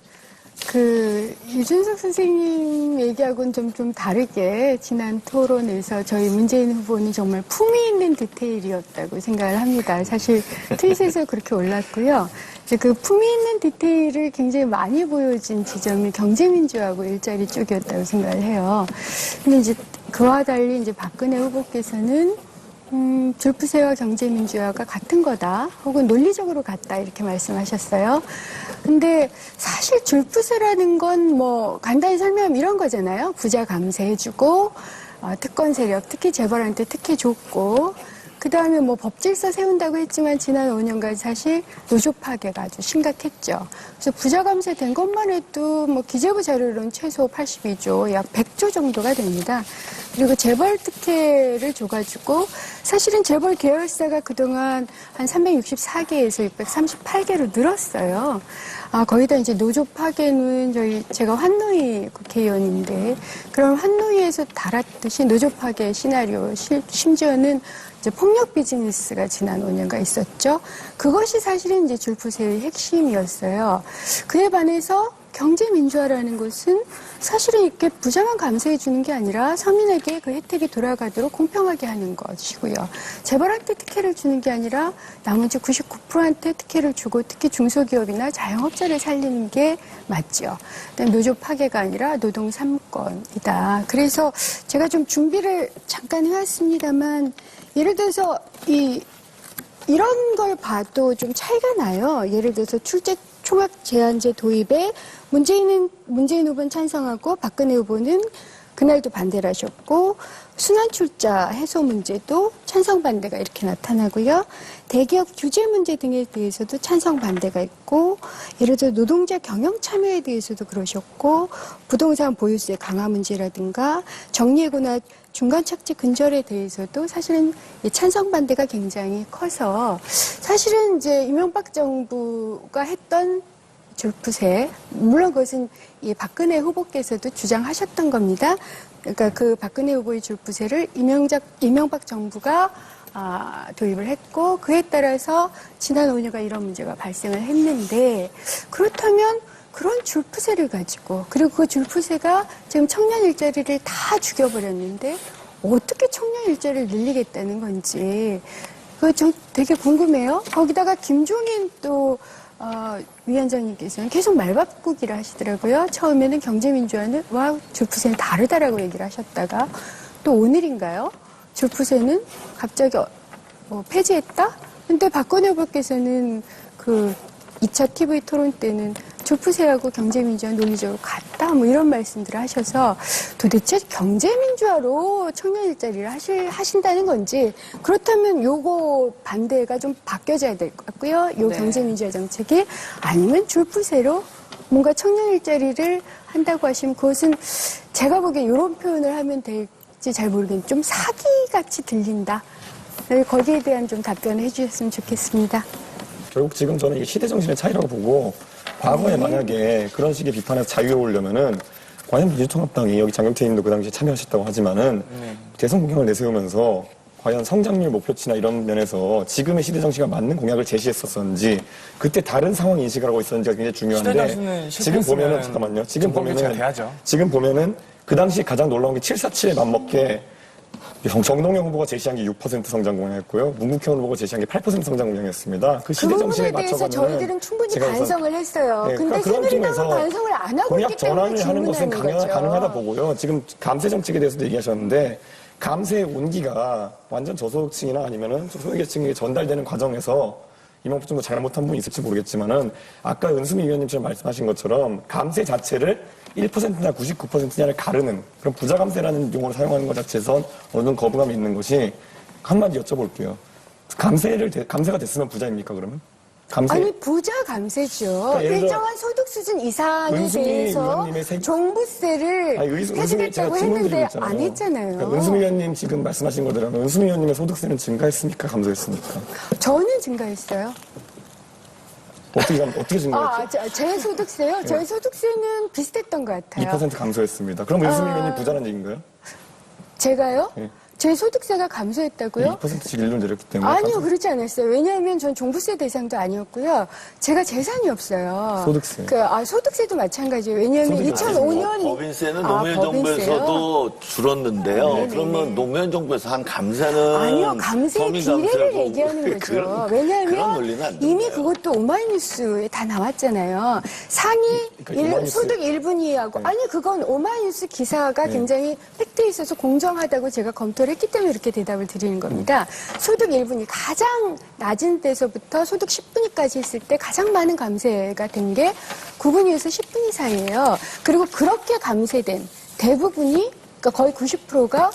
유준석 선생님 얘기하고는 좀 다르게 지난 토론에서 저희 문재인 후보는 정말 품위 있는 디테일이었다고 생각을 합니다. 사실 트윗에서 그렇게 올랐고요. 이제 그 품위 있는 디테일을 굉장히 많이 보여진 지점이 경제민주하고 일자리 쪽이었다고 생각을 해요. 근데 이제 그와 달리 이제 박근혜 후보께서는 줄푸세와 경제민주화가 같은 거다, 혹은 논리적으로 같다, 이렇게 말씀하셨어요. 근데 사실 줄푸세라는 건 뭐 간단히 설명하면 이런 거잖아요. 부자 감세해주고, 특권 세력, 특히 재벌한테 특혜 줬고, 그 다음에 뭐 법질서 세운다고 했지만 지난 5년간 사실 노조 파괴가 아주 심각했죠. 그래서 부자 감세된 것만 해도 뭐 기재부 자료로는 최소 82조, 약 100조 정도가 됩니다. 그리고 재벌 특혜를 줘가지고 사실은 재벌 계열사가 그동안 한 364개에서 638개로 늘었어요. 거기다 이제 노조 파괴는 제가 환노위 국회의원인데, 그럼 환노위에서 달았듯이 노조 파괴 시나리오, 심지어는 이제 폭력 비즈니스가 지난 5년간 있었죠. 그것이 사실은 이제 줄푸세의 핵심이었어요. 그에 반해서 경제 민주화라는 것은 사실은 이렇게 부자만 감세해 주는 게 아니라 서민에게 그 혜택이 돌아가도록 공평하게 하는 것이고요. 재벌한테 특혜를 주는 게 아니라 나머지 99%한테 특혜를 주고 특히 중소기업이나 자영업자를 살리는 게 맞죠. 노조 파괴가 아니라 노동 3권이다. 그래서 제가 좀 준비를 잠깐 해왔습니다만, 예를 들어서 이런 걸 봐도 좀 차이가 나요. 예를 들어서 출제 총학 제한제 도입에 문재인 후보는 찬성하고 박근혜 후보는 그날도 반대를 하셨고, 순환출자 해소 문제도 찬성 반대가 이렇게 나타나고요. 대기업 규제 문제 등에 대해서도 찬성 반대가 있고, 예를 들어 노동자 경영 참여에 대해서도 그러셨고, 부동산 보유세 강화 문제라든가 정리해고나 중간 착지 근절에 대해서도 사실은 찬성 반대가 굉장히 커서, 사실은 이제 이명박 정부가 했던 줄푸세, 물론 그것은 이 박근혜 후보께서도 주장하셨던 겁니다. 그러니까 그 박근혜 후보의 줄푸세를 이명박 정부가 도입을 했고, 그에 따라서 지난 5년간 이런 문제가 발생을 했는데, 그렇다면 그런 줄푸세를 가지고, 그리고 그 줄푸세가 지금 청년 일자리를 다 죽여버렸는데 어떻게 청년 일자리를 늘리겠다는 건지 그거 좀 되게 궁금해요. 거기다가 김종인 또 위원장님께서는 계속 말바꾸기를 하시더라고요. 처음에는 경제민주화는 줄푸세는 다르다라고 얘기를 하셨다가, 또 오늘인가요? 줄푸세는 갑자기 폐지했다? 근데 박근혜 후보께서는 그 2차 TV 토론 때는 줄푸세하고 경제민주화 논리적으로 같다, 뭐 이런 말씀들을 하셔서 도대체 경제민주화로 청년 일자리를 하신다는 건지, 그렇다면 요거 반대가 좀 바뀌어져야 될 것 같고요. 요 네. 경제민주화 정책이, 아니면 줄푸세로 뭔가 청년 일자리를 한다고 하시면 그것은 제가 보기엔 이런 표현을 하면 될지 잘 모르겠는데 좀 사기같이 들린다. 거기에 대한 좀 답변을 해주셨으면 좋겠습니다. 결국 지금 저는 이게 시대 정신의 차이라고 보고, 과거에 만약에 그런 식의 비판에서 자유에 오려면은 과연 민주통합당이, 여기 장경태 님도 그 당시에 참여하셨다고 하지만은 대선 공약을 내세우면서 과연 성장률 목표치나 이런 면에서 지금의 시대 정신과 맞는 공약을 제시했었는지, 그때 다른 상황 인식을 하고 있었는지가 굉장히 중요한데, 지금 보면은 잠깐만요. 지금 보면은 그 당시 가장 놀라운 게 747에 맞먹게 정동영 후보가 제시한 게 6% 성장 공약이었고요. 문국현 후보가 제시한 게 8% 성장 공약이었습니다. 그 시대 정신에 부분에 대해서 맞춰가면 저희들은 충분히 반성을 했어요. 네, 근데 그런 새누리당은 점에서 반성을 안 하고 공약 있기 때문에 전환을 하는 것은 질문하는 거죠. 가능하다 보고요. 지금 감세 정책에 대해서도 얘기하셨는데, 감세의 온기가 완전 저소득층이나 아니면은 소외계층에게 전달되는 과정에서 이명박 정부 잘못한 부분이 있을지 모르겠지만은, 아까 은수미 위원님처럼 말씀하신 것처럼 감세 자체를 1%냐 99%냐를 가르는 그런 부자 감세라는 용어를 사용하는 것 자체에선 어느 정도 거부감이 있는 것이, 한마디 여쭤볼게요. 감세가 됐으면 부자입니까, 그러면? 감세. 아니, 부자 감세죠. 그러니까 예를 들어 일정한 소득 수준 이상에 은수미 대해서 의원님의 종부세를 해주겠다고 했는데 안 했잖아요. 그러니까 은수미 의원님 지금 말씀하신 거 들으면 은수미 의원님의 소득세는 증가했습니까, 감소했습니까? 저는 증가했어요. 어떻게 증가했죠? 제 소득세요? 제 소득세는 비슷했던 것 같아요. 2% 감소했습니다. 그럼 은수미 의원님 부자란 얘기인가요? 제가요? 네. 제 소득세가 감소했다고요? 2%씩 일로 내렸기 때문에. 아니요, 그렇지 않았어요. 왜냐하면 전 종부세 대상도 아니었고요. 제가 재산이 없어요. 소득세. 소득세도 마찬가지예요. 왜냐하면 2005년 법인세는 노무현 정부에서도 줄었는데요. 네네네. 그러면 노무현 정부에서 한 감세는 아니요, 감세 서민 비례를 감세고 얘기하는 거죠. 그런 왜냐하면 논리는 안 이미 된대요. 그것도 오마이뉴스에 다 나왔잖아요. 상위 그러니까 오마이뉴스- 소득 1분위하고 아니 그건 오마이뉴스 기사가 굉장히 팩트에 있어서 공정하다고 제가 검토를 했기 때문에 이렇게 대답을 드리는 겁니다. 소득 1분위 가장 낮은 데서부터 소득 10분위까지 했을 때 가장 많은 감세가 된 게 9분위에서 10분위 사이예요. 그리고 그렇게 감세된 대부분이 그러니까 거의 90%가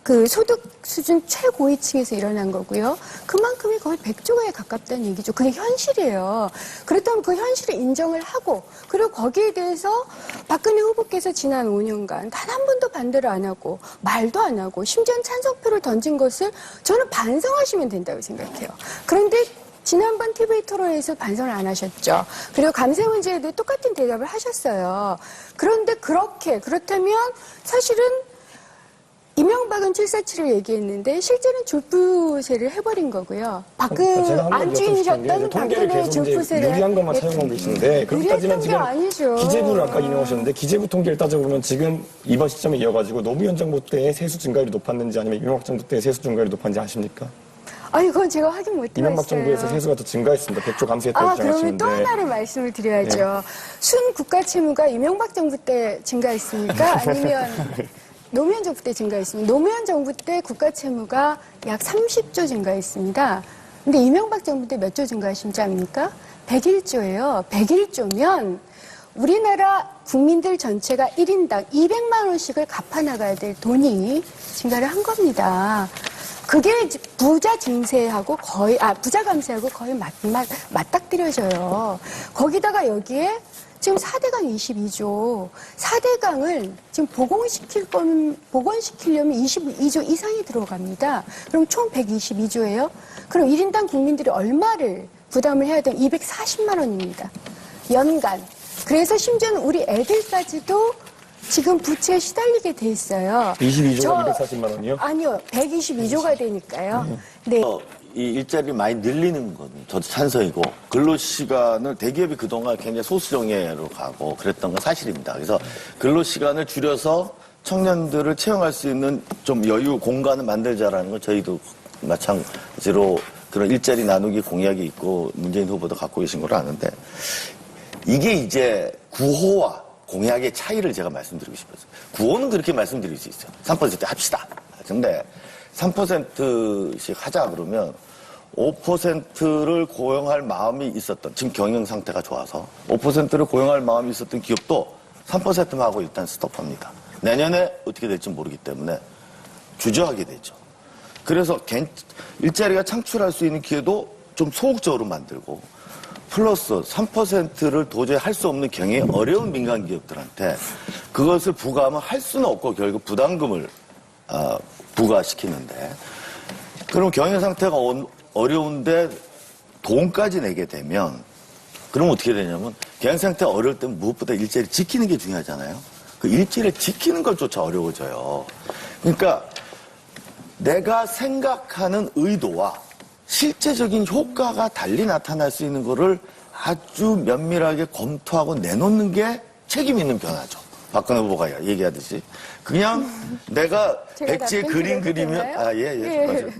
그 소득 수준 최고위층에서 일어난 거고요. 그만큼이 거의 100조에 가깝다는 얘기죠. 그게 현실이에요. 그렇다면 그 현실을 인정을 하고 그리고 거기에 대해서 박근혜 후보께서 지난 5년간 단 한 번도 반대를 안 하고 말도 안 하고 심지어는 찬성표를 던진 것을 저는 반성하시면 된다고 생각해요. 그런데 지난번 TV 토론에서 반성을 안 하셨죠. 그리고 감세 문제에도 똑같은 대답을 하셨어요. 그런데 그렇다면 사실은 이명박은 747을 얘기했는데 실제는 줄부세를 해버린 거고요. 제가 한번 안주인이셨던 통계를 박근혜 계속 이제 줄부세를 유리한 것만 사용하고 계신데 그렇게 따지면 유리했던 게 지금 아니죠. 기재부를 아까 인용하셨는데 기재부 통계를 따져보면 지금 이번 시점에 이어가지고 노무현 정부 때의 세수 증가율이 높았는지 아니면 이명박 정부 때의 세수 증가율이 높았는지 아십니까? 아니 그건 제가 확인 못 이명박 해봤어요. 정부에서 세수가 더 증가했습니다. 100조 감세했다고 그러면 주장하시는데 또 하나를 말씀을 드려야죠. 순 국가 채무가 이명박 정부 때 증가했습니까? 아니면 노무현 정부 때 증가했습니다. 노무현 정부 때 국가 채무가 약 30조 증가했습니다. 근데 이명박 정부 때 몇 조 증가하신지 압니까? 101조예요. 101조면 우리나라 국민들 전체가 1인당 200만 원씩을 갚아나가야 될 돈이 증가를 한 겁니다. 그게 부자 증세하고 부자 감세하고 거의 맞닥뜨려져요. 거기다가 여기에 지금 4대강 22조, 4대강을 지금 복원시키려면 22조 이상이 들어갑니다. 그럼 총 122조예요? 그럼 1인당 국민들이 얼마를 부담을 해야 되면 240만 원입니다. 연간. 그래서 심지어는 우리 애들까지도 지금 부채에 시달리게 돼 있어요. 22조가 240만 원이요? 아니요. 122조가 되니까요. 네. 이 일자리를 많이 늘리는 건 저도 찬성이고 근로시간을 대기업이 그동안 굉장히 소수정예로 가고 그랬던 건 사실입니다. 그래서 근로시간을 줄여서 청년들을 채용할 수 있는 좀 여유 공간을 만들자라는 건 저희도 마찬가지로 그런 일자리 나누기 공약이 있고 문재인 후보도 갖고 계신 걸로 아는데 이게 이제 구호와 공약의 차이를 제가 말씀드리고 싶었어요. 구호는 그렇게 말씀드릴 수 있어요. 3% 합시다. 근데 3%씩 하자 그러면 5%를 고용할 마음이 있었던 지금 경영 상태가 좋아서 5%를 고용할 마음이 있었던 기업도 3%만 하고 일단 스톱합니다. 내년에 어떻게 될지 모르기 때문에 주저하게 되죠. 그래서 일자리가 창출할 수 있는 기회도 좀 소극적으로 만들고 플러스 3%를 도저히 할 수 없는 경영이 어려운 민간 기업들한테 그것을 부과하면 할 수는 없고 결국 부담금을 부과시키는데 그럼 경영 상태가 어려운데 돈까지 내게 되면 그럼 어떻게 되냐면 경영 상태가 어려울 때는 무엇보다 일자리 지키는 게 중요하잖아요. 그 일자리를 지키는 것조차 어려워져요. 그러니까 내가 생각하는 의도와 실제적인 효과가 달리 나타날 수 있는 거를 아주 면밀하게 검토하고 내놓는 게 책임 있는 변화죠. 박근혜 후보가 얘기하듯이. 그냥 내가 백지에 그림 그리면, 맞아요.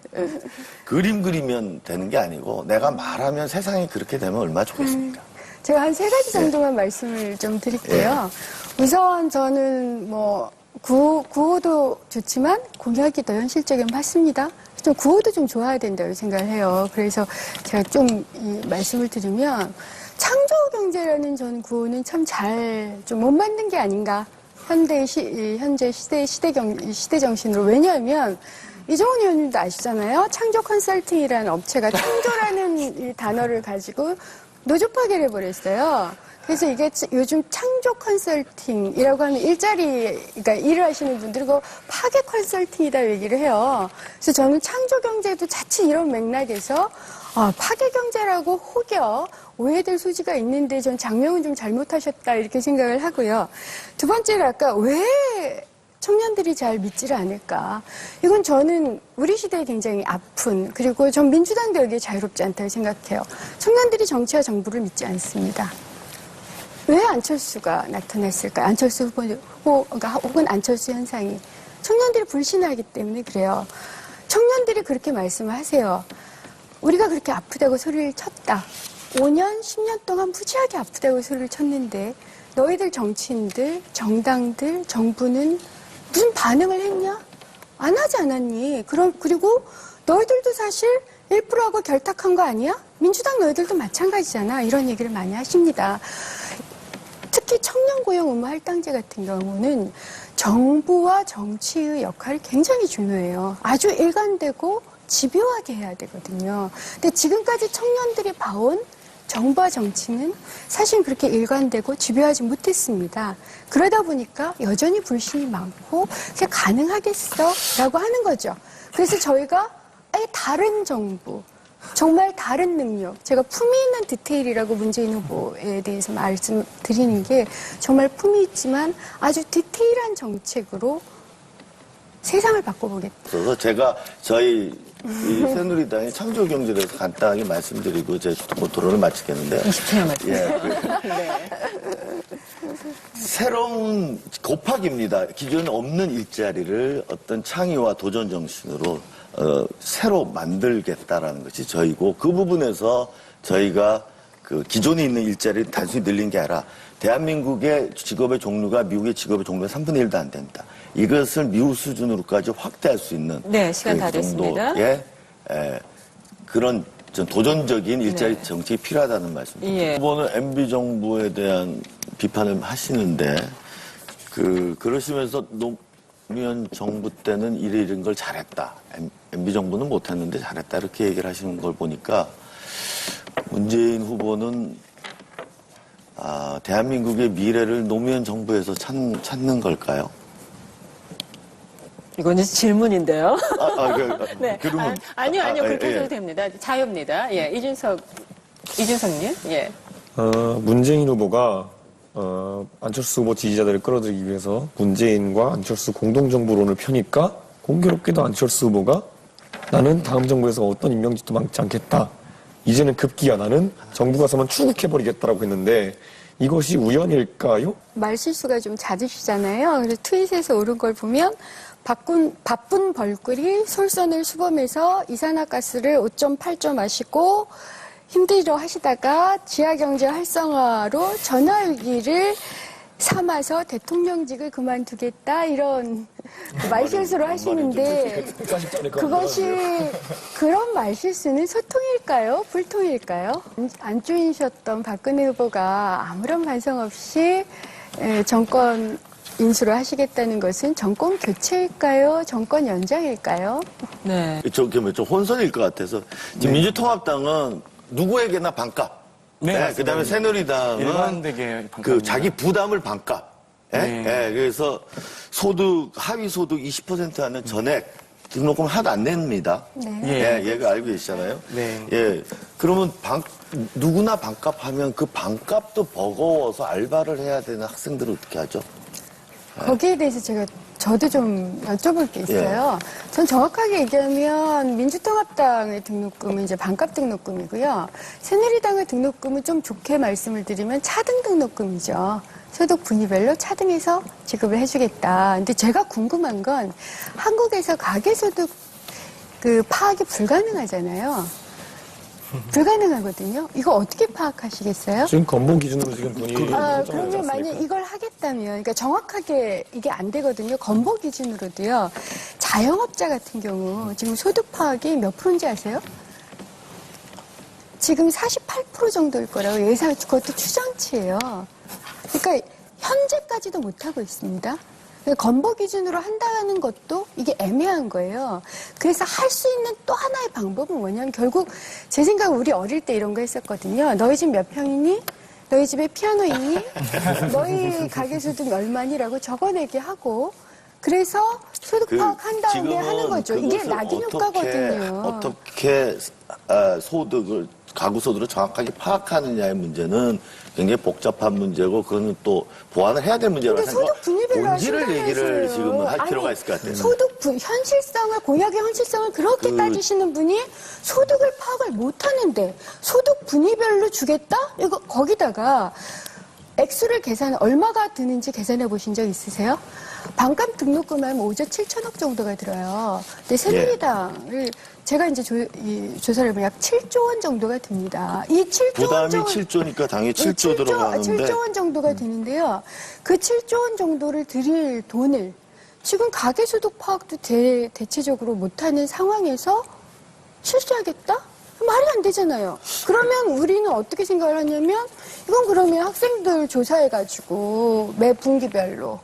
그림 그리면 되는 게 아니고 내가 말하면 세상이 그렇게 되면 얼마나 좋겠습니까? 제가 한 3가지 정도만 말씀을 좀 드릴게요. 우선 저는 구호도 좋지만 공약이 더 현실적이면 맞습니다. 좀 구호도 좀 좋아야 된다고 생각을 해요. 그래서 제가 좀 이 말씀을 드리면 창조경제라는 전 구호는 참 잘 좀 못 만든 게 아닌가. 현재 시대 정신으로. 왜냐하면 이종훈 의원님도 아시잖아요. 창조 컨설팅이라는 업체가 창조라는 이 단어를 가지고 노조파괴를 해버렸어요. 그래서 이게 요즘 창조 컨설팅이라고 하면 그러니까 일을 하시는 분들이 그 파괴 컨설팅이다 얘기를 해요. 그래서 저는 창조 경제도 자칫 이런 맥락에서 파괴 경제라고 혹여 오해될 소지가 있는데 전 장명은 좀 잘못하셨다 이렇게 생각을 하고요. 두 번째로 아까 왜 청년들이 잘 믿지를 않을까. 이건 저는 우리 시대에 굉장히 아픈, 그리고 전 민주당도 여기에 자유롭지 않다고 생각해요. 청년들이 정치와 정부를 믿지 않습니다. 왜 안철수가 나타났을까요? 안철수 후보가 혹은 안철수 현상이. 청년들이 불신하기 때문에 그래요. 청년들이 그렇게 말씀을 하세요. 우리가 그렇게 아프다고 소리를 쳤다. 5년, 10년 동안 무지하게 아프다고 소리를 쳤는데 너희들 정치인들, 정당들, 정부는 무슨 반응을 했냐? 안 하지 않았니? 그리고 너희들도 사실 1%하고 결탁한 거 아니야? 민주당 너희들도 마찬가지잖아. 이런 얘기를 많이 하십니다. 특히 청년고용 의무 할당제 같은 경우는 정부와 정치의 역할이 굉장히 중요해요. 아주 일관되고 집요하게 해야 되거든요. 근데 지금까지 청년들이 봐온 정부와 정치는 사실 그렇게 일관되고 집요하지 못했습니다. 그러다 보니까 여전히 불신이 많고 그게 가능하겠어? 라고 하는 거죠. 그래서 저희가 아예 다른 정부, 정말 다른 능력, 제가 품위 있는 디테일이라고 문재인 후보에 대해서 말씀드리는 게 정말 품위 있지만 아주 디테일한 정책으로 세상을 바꿔보겠다. 그래서 제가 저희 이 새누리당의 창조경제에 대해서 간단하게 말씀드리고 제 토론을 마치겠는데 20초나 말씀. 예. 새로운 곱하기입니다. 기존에 없는 일자리를 어떤 창의와 도전 정신으로 새로 만들겠다라는 것이 저희고 그 부분에서 저희가 그 기존에 있는 일자리를 단순히 늘린 게 아니라 대한민국의 직업의 종류가 미국의 직업의 종류가 3분의 1도 안 된다. 이것을 미국 수준으로까지 확대할 수 있는 네, 시간 다 됐습니다. 그런 좀 도전적인 일자리 정책이 필요하다는 말씀입니다. 예. 후보는 MB 정부에 대한 비판을 하시는데 그러시면서 노무현 정부 때는 이런 걸 잘했다. MB 정부는 못했는데 잘했다. 이렇게 얘기를 하시는 걸 보니까 문재인 후보는 대한민국의 미래를 노무현 정부에서 찾는 걸까요? 이거는 질문인데요. 네. 그러면 아니요, 그렇게 해도 됩니다. 자유입니다. 예, 이준석님, 예. 문재인 후보가 안철수 후보 지지자들을 끌어들이기 위해서 문재인과 안철수 공동정부론을 펴니까 공교롭게도 안철수 후보가 나는 다음 정부에서 어떤 임명직도 많지 않겠다. 이제는 급기야 나는 정부가 서면 추국해버리겠다라고 했는데 이것이 우연일까요? 말실수가 좀 잦으시잖아요. 그래서 트윗에서 오른 걸 보면 바쁜 벌꿀이 솔선을 수범해서 이산화가스를 5.8조 마시고 힘들어 하시다가 지하경제 활성화로 전화위기를 삼아서 대통령직을 그만두겠다 이런 말실수를 하시는데 그런 말실수는 소통일까요? 불통일까요? 안 쪼이셨던 박근혜 후보가 아무런 반성 없이 정권 인수를 하시겠다는 것은 정권 교체일까요? 정권 연장일까요? 네. 좀 혼선일 것 같아서 지금 민주통합당은 누구에게나 반값. 네, 그다음에 새누리당은 일관되게 그 자기 부담을 반값. 그래서 하위 소득 20% 하는 전액 등록금 하나도 안 냅니다. 얘가 알고 계시잖아요. 네. 예. 그러면 누구나 반값하면 그 반값도 버거워서 알바를 해야 되는 학생들은 어떻게 하죠? 거기에 대해서 저도 좀 여쭤볼 게 있어요. 전 정확하게 얘기하면 민주통합당의 등록금은 이제 반값 등록금이고요. 새누리당의 등록금은 좀 좋게 말씀을 드리면 차등 등록금이죠. 소득 분위별로 차등해서 지급을 해주겠다. 근데 제가 궁금한 건 한국에서 가계소득 파악이 불가능하잖아요. 불가능하거든요. 이거 어떻게 파악하시겠어요? 지금 건보 기준으로 지금 돈이 그러면 만약 이걸 하겠다면, 그러니까 정확하게 이게 안 되거든요. 건보 기준으로도요. 자영업자 같은 경우 지금 소득 파악이 몇 프로인지 아세요? 지금 48% 정도일 거라고 예상, 그것도 추정치예요. 그러니까 현재까지도 못하고 있습니다. 건보 기준으로 한다는 것도 이게 애매한 거예요. 그래서 할 수 있는 또 하나의 방법은 뭐냐면 결국 제 생각은 우리 어릴 때 이런 거 했었거든요. 너희 집 몇 평이니? 너희 집에 피아노 있니? 너희 가계소득 얼마니라고 적어내게 하고 그래서 소득 파악한 다음에 하는 거죠. 이게 낙인 효과거든요. 어떻게 소득을 가구소득을 정확하게 파악하느냐의 문제는 굉장히 복잡한 문제고 그거는 또 보완을 해야 될 문제라고 근데 소득 분위별로 본질을 하신다면서요. 얘기를 지금은 할 아니, 필요가 있을 것 같아요. 현실성을 공약의 현실성을 그렇게 따지시는 분이 소득을 파악을 못하는데 소득 분위별로 주겠다? 이거 거기다가 액수를 얼마가 드는지 계산해 보신 적 있으세요? 반값 등록금 하면 5조 7천억 정도가 들어요. 근데 새누리당을 제가 이제 조사를 해보면 약 7조 원 정도가 듭니다. 이 7조 부담이 원 7조니까 당연히 7조 들어가는데 7조 원 정도가 드는데요. 그 7조 원 정도를 드릴 돈을 지금 가계소득 파악도 대체적으로 못하는 상황에서 실시하겠다? 말이 안 되잖아요. 그러면 우리는 어떻게 생각을 하냐면 이건 그러면 학생들 조사해가지고 매 분기별로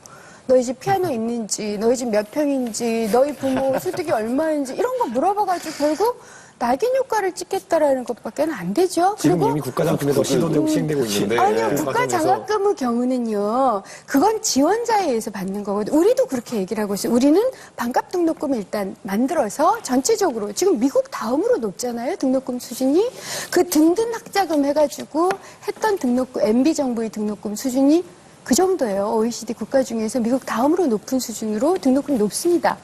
너희 집 피아노 있는지, 너희 집 몇 평인지, 너희 부모 소득이 얼마인지 이런 거 물어봐가지고 결국 낙인 효과를 찍겠다라는 것밖에 안 되죠. 지금 그리고 이미 국가장학금에서 시도되고 시행되고 있는데 아니요, 그 국가 과정에서 장학금의 경우는요, 그건 지원자에 의해서 받는 거거든요. 우리도 그렇게 얘기를 하고 있어요. 우리는 반값 등록금을 일단 만들어서 전체적으로, 지금 미국 다음으로 높잖아요, 등록금 수준이. 그 등등 학자금 해가지고 했던 등록금, MB정부의 등록금 수준이 그 정도예요. OECD 국가 중에서 미국 다음으로 높은 수준으로 등록금이 높습니다.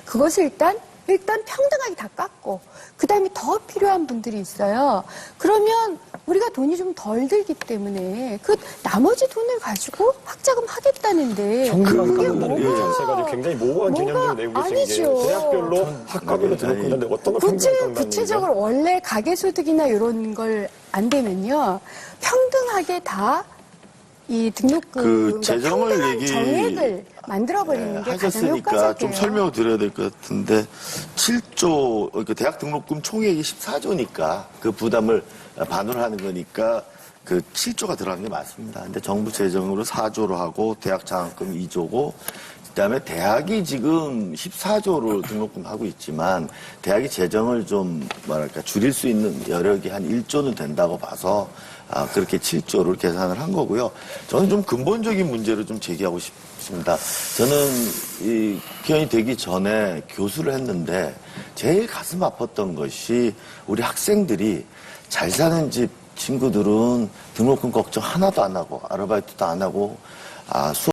그것을 일단 평등하게 다 깎고, 그 다음에 더 필요한 분들이 있어요. 그러면 우리가 돈이 좀 덜 들기 때문에 그 나머지 돈을 가지고 학자금 하겠다는데 현금만 그게 깎는다는 게 자체가 굉장히 모호한 개념들을 내고 계시는 게 아니죠. 대학별로 학과별로 등록금인데 어떤 걸 평균 깎는다는 구체적으로 원래 가계소득이나 이런 걸 안 되면요, 평등하게 다 이 등록금 그 재정을 평등한 정액을 만들어버리는 게 가장 하셨으니까 효과적이에요. 좀 설명을 드려야 될 것 같은데 7조 그러니까 대학 등록금 총액이 14조니까 그 부담을 반으로 하는 거니까 그 7조가 들어가는 게 맞습니다. 근데 정부 재정으로 4조로 하고 대학 장학금 2조고 그다음에 대학이 지금 14조로 등록금 하고 있지만 대학이 재정을 좀 뭐랄까 줄일 수 있는 여력이 한 1조는 된다고 봐서 그렇게 7조를 계산을 한 거고요. 저는 좀 근본적인 문제를 좀 제기하고 싶습니다. 저는 이 국회의원이 되기 전에 교수를 했는데 제일 가슴 아팠던 것이 우리 학생들이 잘 사는 집 친구들은 등록금 걱정 하나도 안 하고 아르바이트도 안 하고 수업